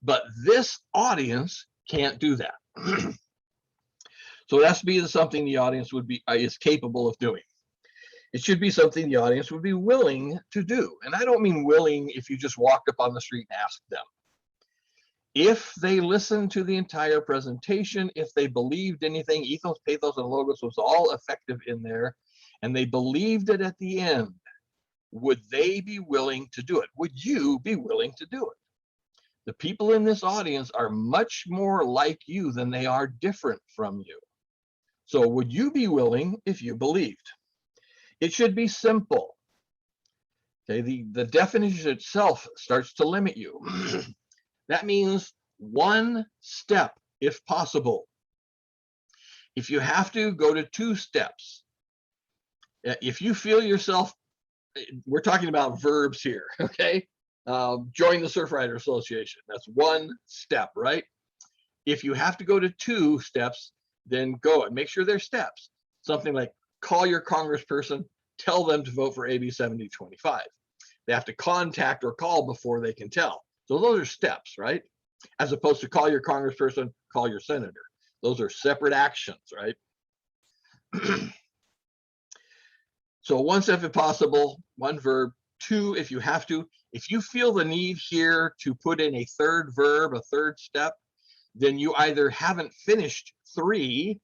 But this audience can't do that. So it has to be something the audience is capable of doing. It should be something the audience would be willing to do. And I don't mean willing if you just walked up on the street and asked them. If they listened to the entire presentation, if they believed anything, ethos, pathos, and logos was all effective in there, and they believed it at the end, would they be willing to do it? Would you be willing to do it? The people in this audience are much more like you than they are different from you. So would you be willing if you believed? It should be simple. Okay, the definition itself starts to limit you. That means one step, if possible. If you have to, go to 2 steps. If you feel yourself, we're talking about verbs here, okay? Join the Surf Rider Association. That's 1 step, right? If you have to go to 2 steps, then go and make sure there's steps. Something like call your congressperson, tell them to vote for AB 7025. They have to contact or call before they can tell. So those are steps, right? As opposed to call your congressperson, call your senator. Those are separate actions, right? So one step if possible, one verb, two if you have to. If you feel the need here to put in a third verb, a third step, then you either haven't finished 3,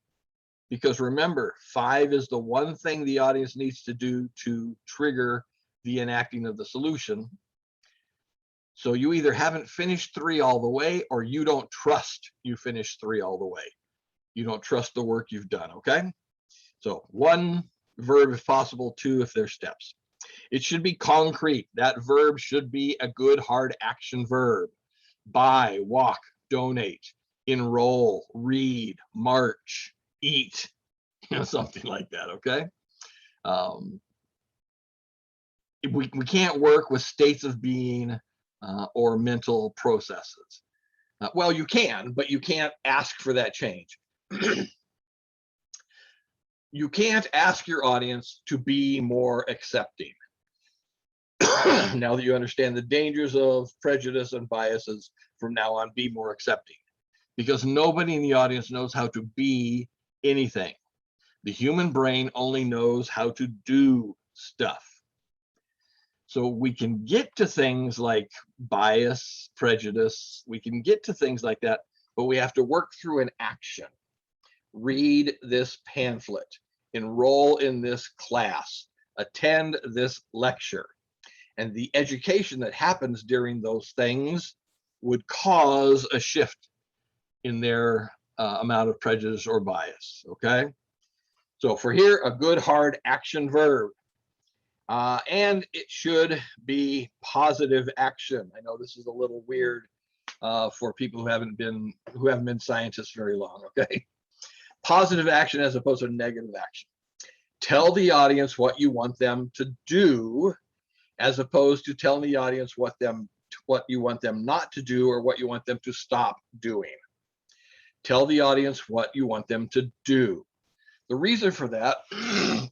because remember, 5 is the one thing the audience needs to do to trigger the enacting of the solution. So you either haven't finished 3 all the way, or you don't trust you finished 3 all the way. You don't trust the work you've done, okay? So 1 verb if possible, 2 if there's steps. It should be concrete. That verb should be a good hard action verb. Buy, walk, donate, enroll, read, march, eat, something like that, okay? We can't work with states of being or mental processes. Well, you can, but you can't ask for that change. You can't ask your audience to be more accepting. Now that you understand the dangers of prejudice and biases, from now on, be more accepting. Because nobody in the audience knows how to be anything. The human brain only knows how to do stuff. So we can get to things like bias, prejudice, we can get to things like that, but we have to work through an action. Read this pamphlet, enroll in this class, attend this lecture. And the education that happens during those things would cause a shift in their amount of prejudice or bias, okay? So for here, a good hard action verb. And it should be positive action. I know this is a little weird for people who haven't been scientists very long, okay? Positive action as opposed to negative action. Tell the audience what you want them to do, as opposed to telling the audience what you want them not to do or what you want them to stop doing. Tell the audience what you want them to do. The reason for that,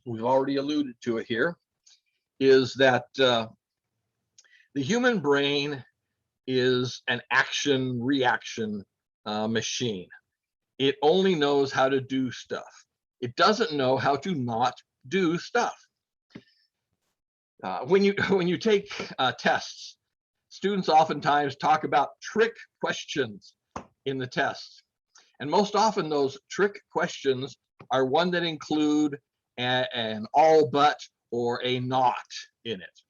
we've already alluded to it here, is that the human brain is an action-reaction machine. It only knows how to do stuff. It doesn't know how to not do stuff. When you take tests, students oftentimes talk about trick questions in the tests. And most often those trick questions are one that include an all but or a not in it.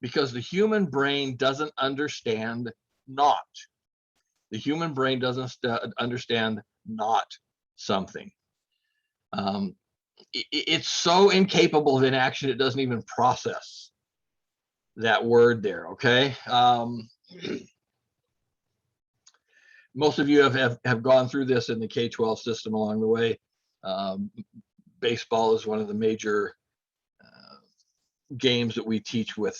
Because the human brain doesn't understand not. The human brain doesn't understand not something. It's so incapable of inaction, it doesn't even process that word there, okay? Most of you have gone through this in the K-12 system along the way. Baseball is one of the major games that we teach with,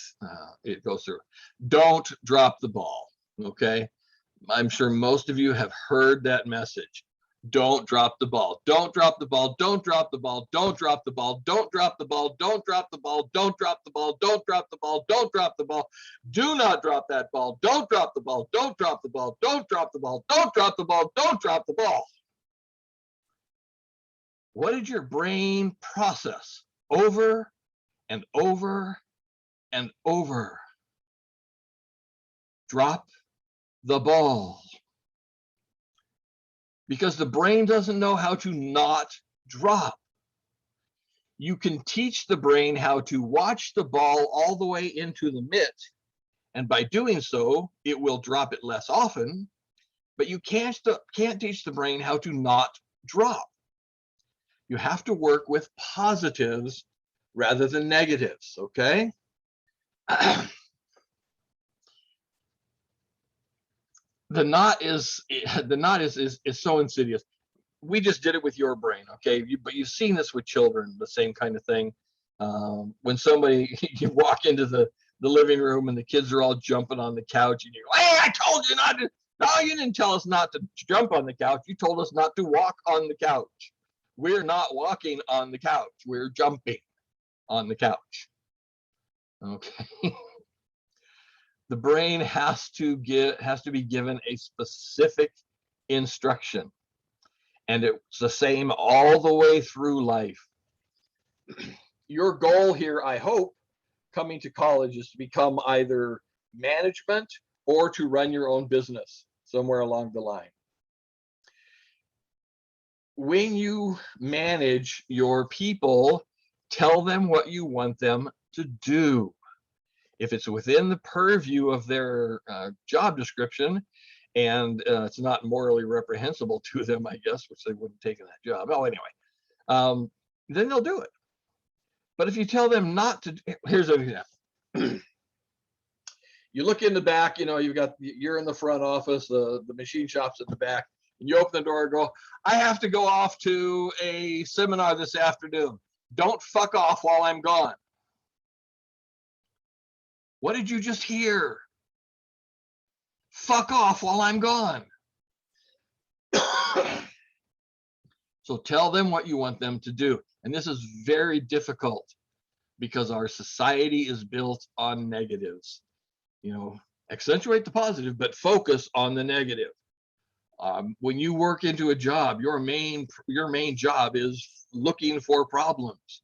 it goes through. Don't drop the ball, okay? I'm sure most of you have heard that message. Don't drop the ball. Don't drop the ball. Don't drop the ball. Don't drop the ball. Don't drop the ball. Don't drop the ball. Don't drop the ball. Don't drop the ball. Don't drop the ball. Do not drop that ball. Don't drop the ball. Don't drop the ball. Don't drop the ball. Don't drop the ball. Don't drop the ball. What did your brain process over and over and over? Drop the ball. Because the brain doesn't know how to not drop. You can teach the brain how to watch the ball all the way into the mitt, and by doing so, it will drop it less often, but you can't teach the brain how to not drop. You have to work with positives rather than negatives, okay? The knot is so insidious. We just did it with your brain, okay? But you've seen this with children, the same kind of thing. When somebody, you walk into the living room and the kids are all jumping on the couch and you go, hey, I told you not to. No, you didn't tell us not to jump on the couch. You told us not to walk on the couch. We're not walking on the couch. We're jumping on the couch. Okay. The brain has to be given a specific instruction, and it's the same all the way through life. Your goal here, I hope, coming to college is to become either management or to run your own business somewhere along the line. When you manage your people, tell them what you want them to do. If it's within the purview of their job description, and it's not morally reprehensible to them, I guess, which they wouldn't take in that job. Oh, anyway, then they'll do it. But if you tell them not to, here's an example. You look in the back, you're in the front office, the machine shop's in the back, and you open the door and go, I have to go off to a seminar this afternoon. Don't fuck off while I'm gone. What did you just hear? Fuck off while I'm gone. So tell them what you want them to do. And this is very difficult because our society is built on negatives. Accentuate the positive, but focus on the negative. When you work into a job, your main job is looking for problems,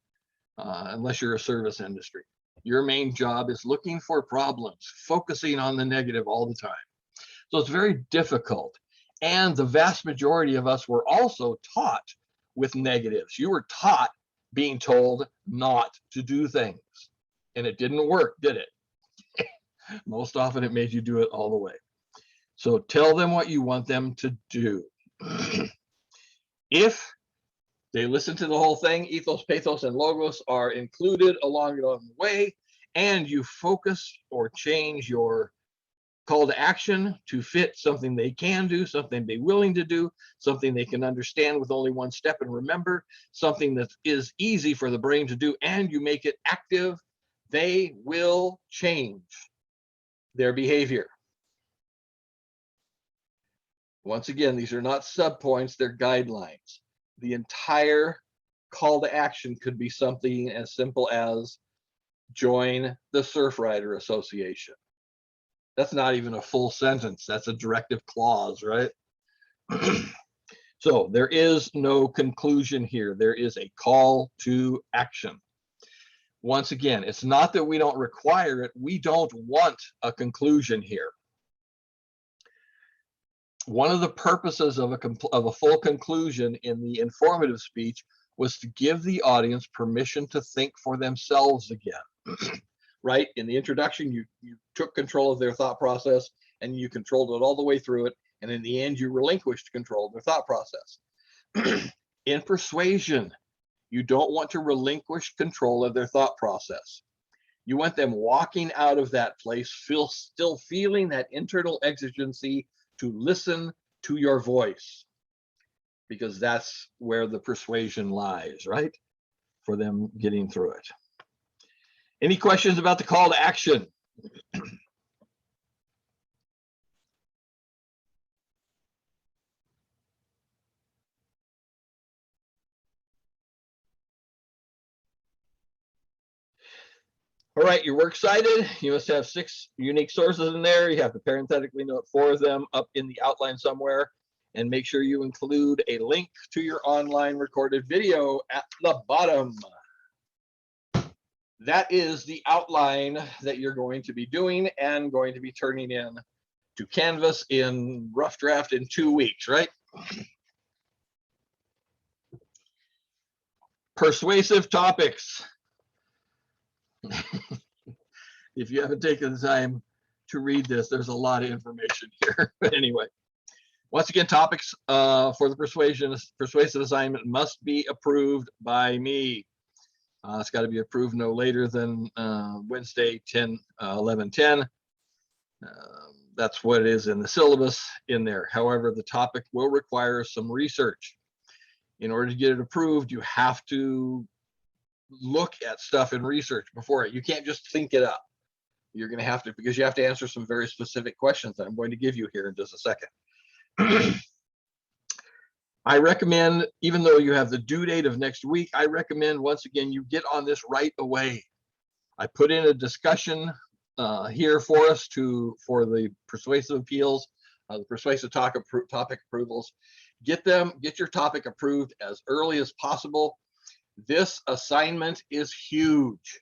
unless you're a service industry. Your main job is looking for problems, focusing on the negative all the time. So it's very difficult. And the vast majority of us were also taught with negatives. You were taught being told not to do things. And it didn't work, did it? Most often it made you do it all the way. So tell them what you want them to do. If they listen to the whole thing, ethos, pathos, and logos are included along the way, and you focus or change your call to action to fit something they can do, something they're willing to do, something they can understand with only one step and remember, something that is easy for the brain to do, and you make it active, they will change their behavior. Once again, these are not subpoints, they're guidelines. The entire call to action could be something as simple as join the Surf Rider Association. That's not even a full sentence. That's a directive clause, right? So there is no conclusion here. There is a call to action. Once again, it's not that we don't require it. We don't want a conclusion here. One of the purposes of a full conclusion in the informative speech was to give the audience permission to think for themselves again. Right? In the introduction, you took control of their thought process and you controlled it all the way through it. And in the end, you relinquished control of their thought process. In persuasion, you don't want to relinquish control of their thought process. You want them walking out of that place, still feeling that internal exigency to listen to your voice, because that's where the persuasion lies, right? For them getting through it. Any questions about the call to action? All right, you're works cited. You must have 6 unique sources in there. You have to parenthetically note 4 of them up in the outline somewhere, and make sure you include a link to your online recorded video at the bottom. That is the outline that you're going to be doing and going to be turning in to Canvas in rough draft in 2 weeks, right? Persuasive topics. If you haven't taken the time to read this, there's a lot of information here. But anyway, once again, topics for the persuasive assignment must be approved by me. It's got to be approved no later than Wednesday, 11/10. That's what it is in the syllabus in there. However, the topic will require some research. In order to get it approved, you have to look at stuff and research before it. You can't just think it up. You're going to have to, because you have to answer some very specific questions that I'm going to give you here in just a second. I recommend, even though you have the due date of next week, I recommend once again you get on this right away. I put in a discussion here for us for the persuasive appeals, the persuasive topic approvals. Get your topic approved as early as possible. This assignment is huge.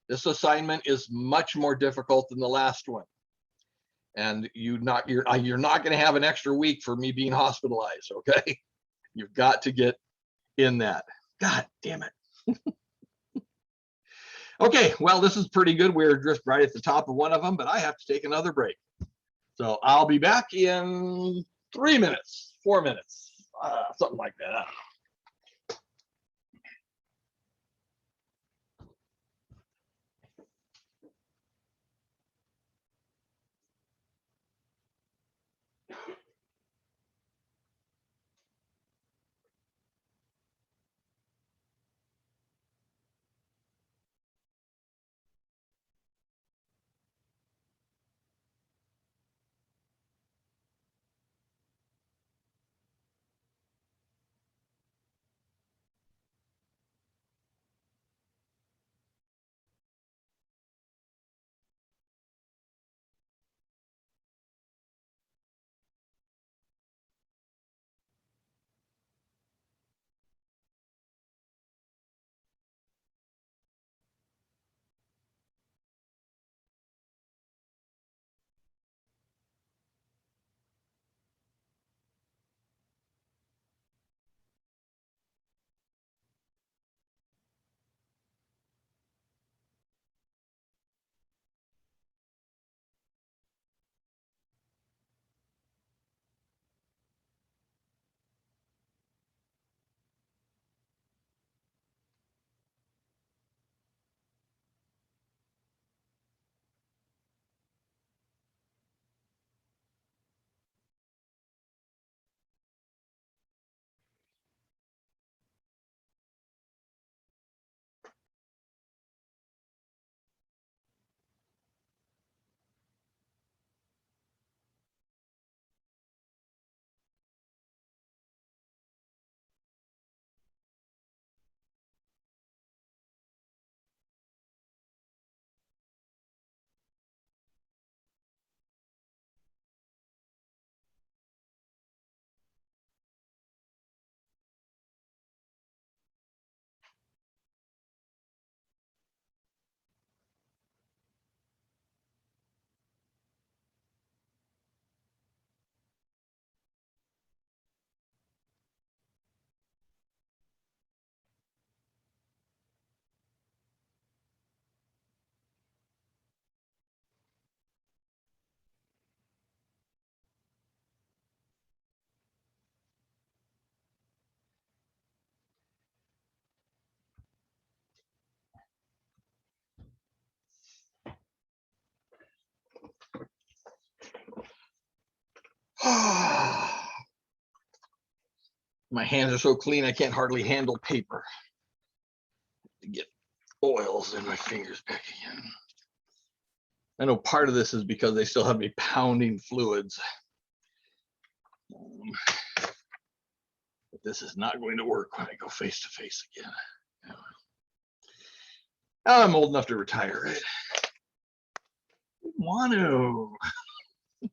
This assignment is much more difficult than the last one. And you're not going to have an extra week for me being hospitalized, okay? You've got to get in that. God damn it. Okay, well, this is pretty good. We're just right at the top of one of them, but I have to take another break. So I'll be back in 3 minutes, 4 minutes, something like that. My hands are so clean, I can't hardly handle paper. To get oils in my fingers back again. I know part of this is because they still have me pounding fluids. But this is not going to work when I go face to face again. I'm old enough to retire, right? I want to. I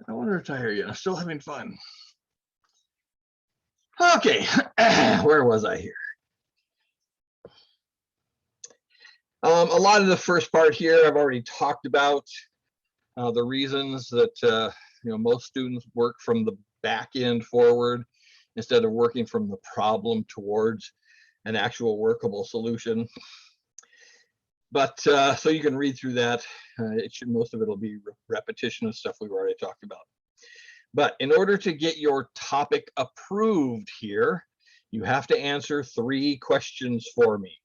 don't want to retire yet. I'm still having fun. Okay, where was I here? A lot of the first part here I've already talked about. The reasons that most students work from the back end forward instead of working from the problem towards an actual workable solution. But so you can read through that. Most of it will be repetition of stuff we've already talked about. But in order to get your topic approved here, you have to answer 3 questions for me.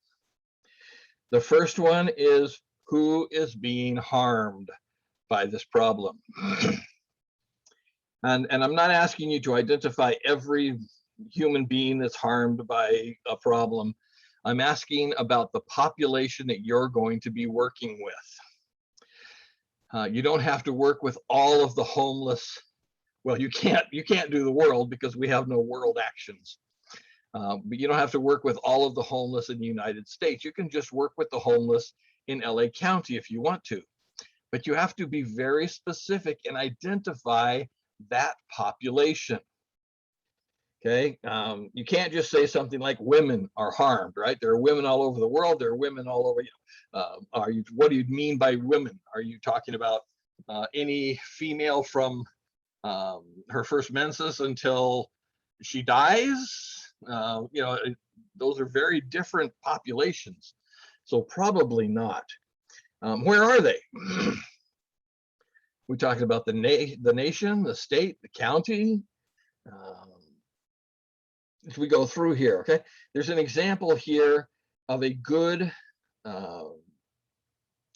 The first one is, who is being harmed by this problem? And I'm not asking you to identify every human being that's harmed by a problem. I'm asking about the population that you're going to be working with. You don't have to work with all of the homeless. Well, you can't do the world because we have no world actions. But you don't have to work with all of the homeless in the United States. You can just work with the homeless in LA County if you want to. but you have to be very specific and identify that population. Okay, you can't just say something like women are harmed, right? There are women all over the world. There are women all over. What do you mean by women? Are you talking about any female from her first menses until she dies? Those are very different populations. So probably not. Where are they? We talked about the nation, the state, the county. As we go through here, okay, there's an example here of a good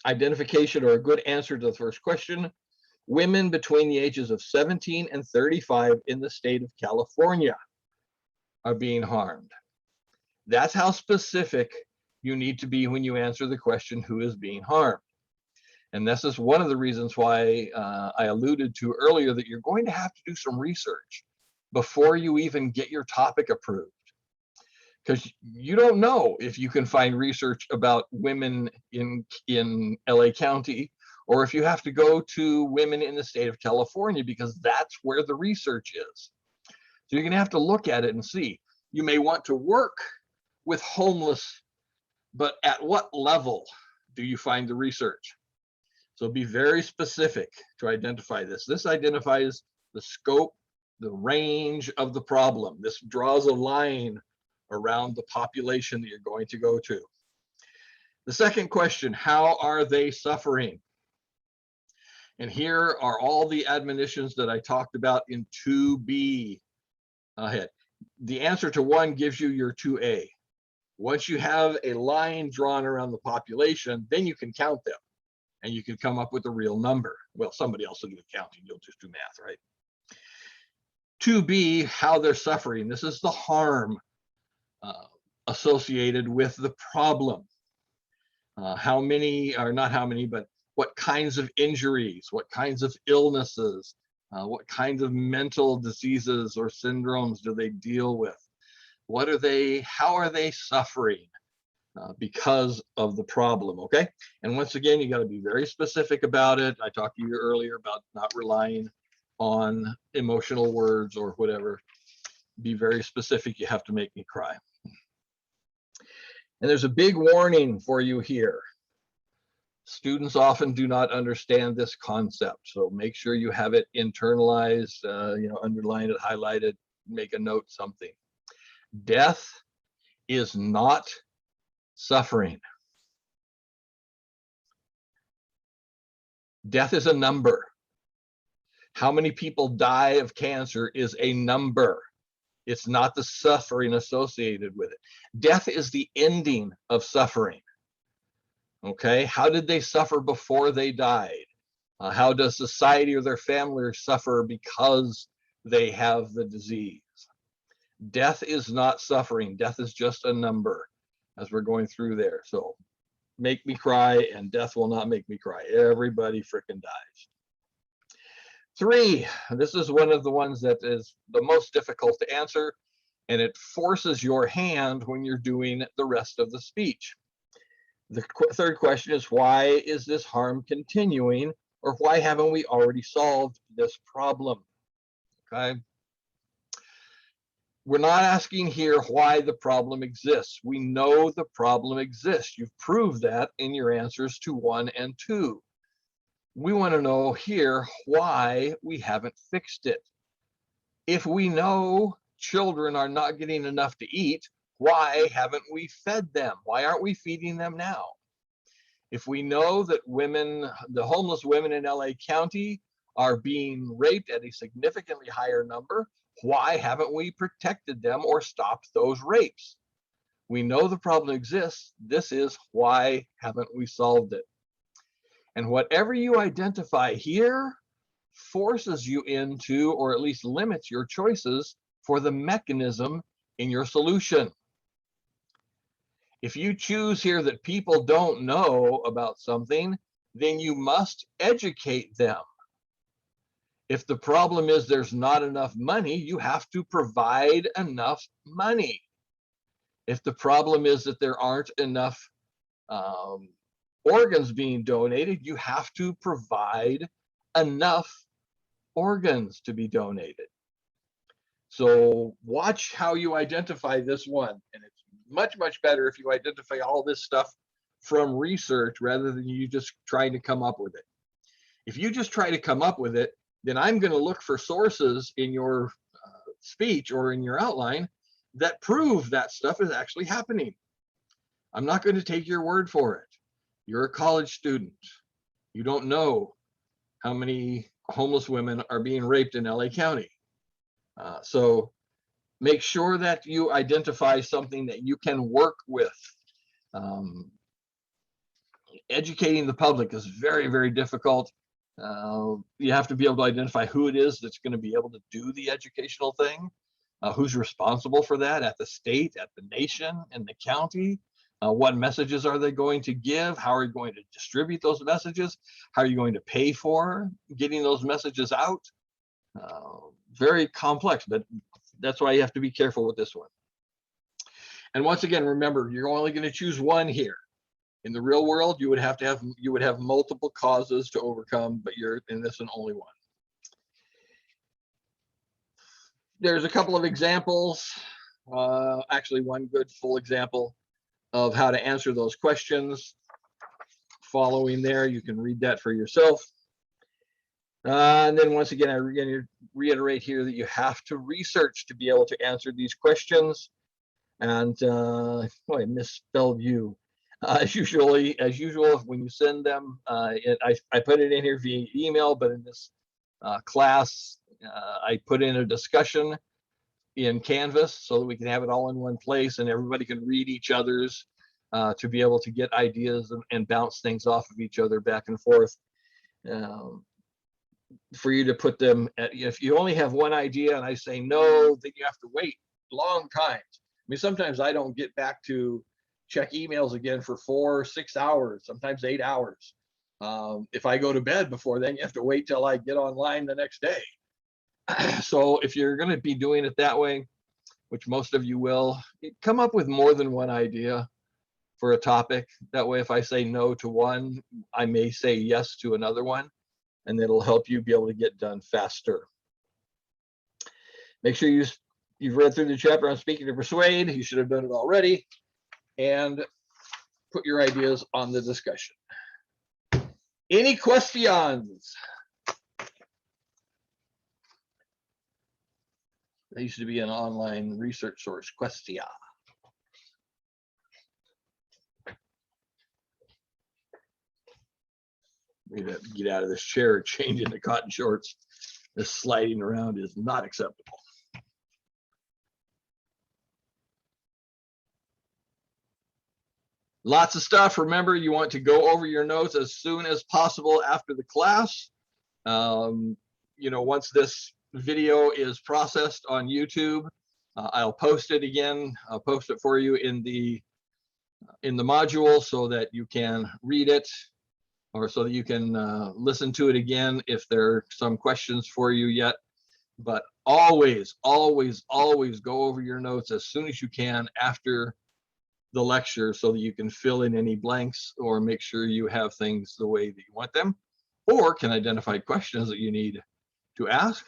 identification or a good answer to the first question. Women between the ages of 17 and 35 in the state of California are being harmed. That's how specific you need to be when you answer the question, who is being harmed? And this is one of the reasons why I alluded to earlier that you're going to have to do some research before you even get your topic approved. Because you don't know if you can find research about women in LA County, or if you have to go to women in the state of California, because that's where the research is. So you're going to have to look at it and see. You may want to work with homeless, but at what level do you find the research? So be very specific to identify this. This identifies the scope, the range of the problem. This draws a line around the population that you're going to go to. The second question, how are they suffering? And here are all the admonitions that I talked about in 2B ahead. The answer to 1 gives you your 2A. Once you have a line drawn around the population, then you can count them and you can come up with a real number. Well, somebody else will do the counting, you'll just do math, right? 2B, how they're suffering. This is the harm associated with the problem. How many, or not how many, but what kinds of injuries, what kinds of illnesses, what kinds of mental diseases or syndromes do they deal with? What are they, how are they suffering because of the problem, okay? And once again, you got to be very specific about it. I talked to you earlier about not relying on emotional words or whatever. Be very specific. You have to make me cry. And there's a big warning for you here. Students often do not understand this concept, so make sure you have it internalized, underline it, highlight it, make a note, something. Death is not suffering. Death is a number. How many people die of cancer is a number. It's not the suffering associated with it. Death is the ending of suffering. Okay, how did they suffer before they died? How does society or their family suffer because they have the disease? Death is not suffering. Death is just a number as we're going through there. So make me cry and death will not make me cry. Everybody frickin' dies. 3, this is one of the ones that is the most difficult to answer, and it forces your hand when you're doing the rest of the speech. The third question is, why is this harm continuing, or why haven't we already solved this problem? Okay. We're not asking here why the problem exists. We know the problem exists. You've proved that in your answers to 1 and 2. We want to know here why we haven't fixed it. If we know children are not getting enough to eat, why haven't we fed them? Why aren't we feeding them now? If we know that women, the homeless women in LA County are being raped at a significantly higher number, why haven't we protected them or stopped those rapes? We know the problem exists. This is why haven't we solved it? And whatever you identify here forces you into, or at least limits your choices for the mechanism in your solution. If you choose here that people don't know about something, then you must educate them. If the problem is there's not enough money, you have to provide enough money. If the problem is that there aren't enough organs being donated, you have to provide enough organs to be donated. So watch how you identify this one. And it's much, much better if you identify all this stuff from research rather than you just trying to come up with it. If you just try to come up with it, then I'm going to look for sources in your speech or in your outline that prove that stuff is actually happening. I'm not going to take your word for it. You're a college student. You don't know how many homeless women are being raped in LA County. So make sure that you identify something that you can work with. Educating the public is very, very difficult. You have to be able to identify who it is that's going to be able to do the educational thing, who's responsible for that at the state, at the nation, and the county. What messages are they going to give? How are you going to distribute those messages? How are you going to pay for getting those messages out? Very complex, but that's why you have to be careful with this one. And once again, remember, you're only going to choose one here. In the real world, you would have multiple causes to overcome, but you're in this one only one. There's a couple of examples, actually one good full example of how to answer those questions. Following there, you can read that for yourself. And then once again, I reiterate here that you have to research to be able to answer these questions. And oh, I misspelled you. As usual, when you send them, I put it in here via email, but in this class, I put in a discussion in Canvas so that we can have it all in one place and everybody can read each other's to be able to get ideas and bounce things off of each other back and forth. For you to put them at, if you only have one idea and I say no, then you have to wait long times. I mean, sometimes I don't get back to check emails again for 4 or 6 hours, sometimes 8 hours. If I go to bed before then, you have to wait till I get online the next day. So if you're going to be doing it that way, which most of you will, come up with more than one idea for a topic. That way, if I say no to one, I may say yes to another one, and it'll help you be able to get done faster. Make sure you've read through the chapter on speaking to persuade. You should have done it already. And put your ideas on the discussion. Any questions? That used to be an online research source, Questia. Maybe I have to get out of this chair, change into cotton shorts. This sliding around is not acceptable. Lots of stuff. Remember, you want to go over your notes as soon as possible after the class. Once this video is processed on YouTube, I'll post it again. I'll post it for you in the module so that you can read it, or so that you can listen to it again if there are some questions for you yet. But always, always, always go over your notes as soon as you can after the lecture so that you can fill in any blanks or make sure you have things the way that you want them, or can identify questions that you need to ask.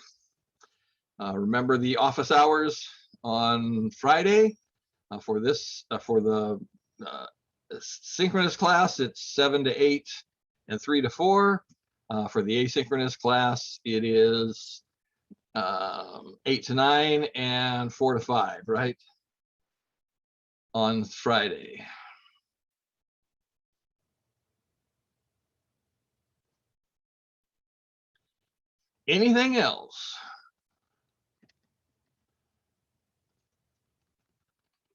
Remember the office hours on Friday for the synchronous class. It's 7 to 8 and 3 to 4. For the asynchronous class, it is 8 to 9 and 4 to 5, right? On Friday. Anything else?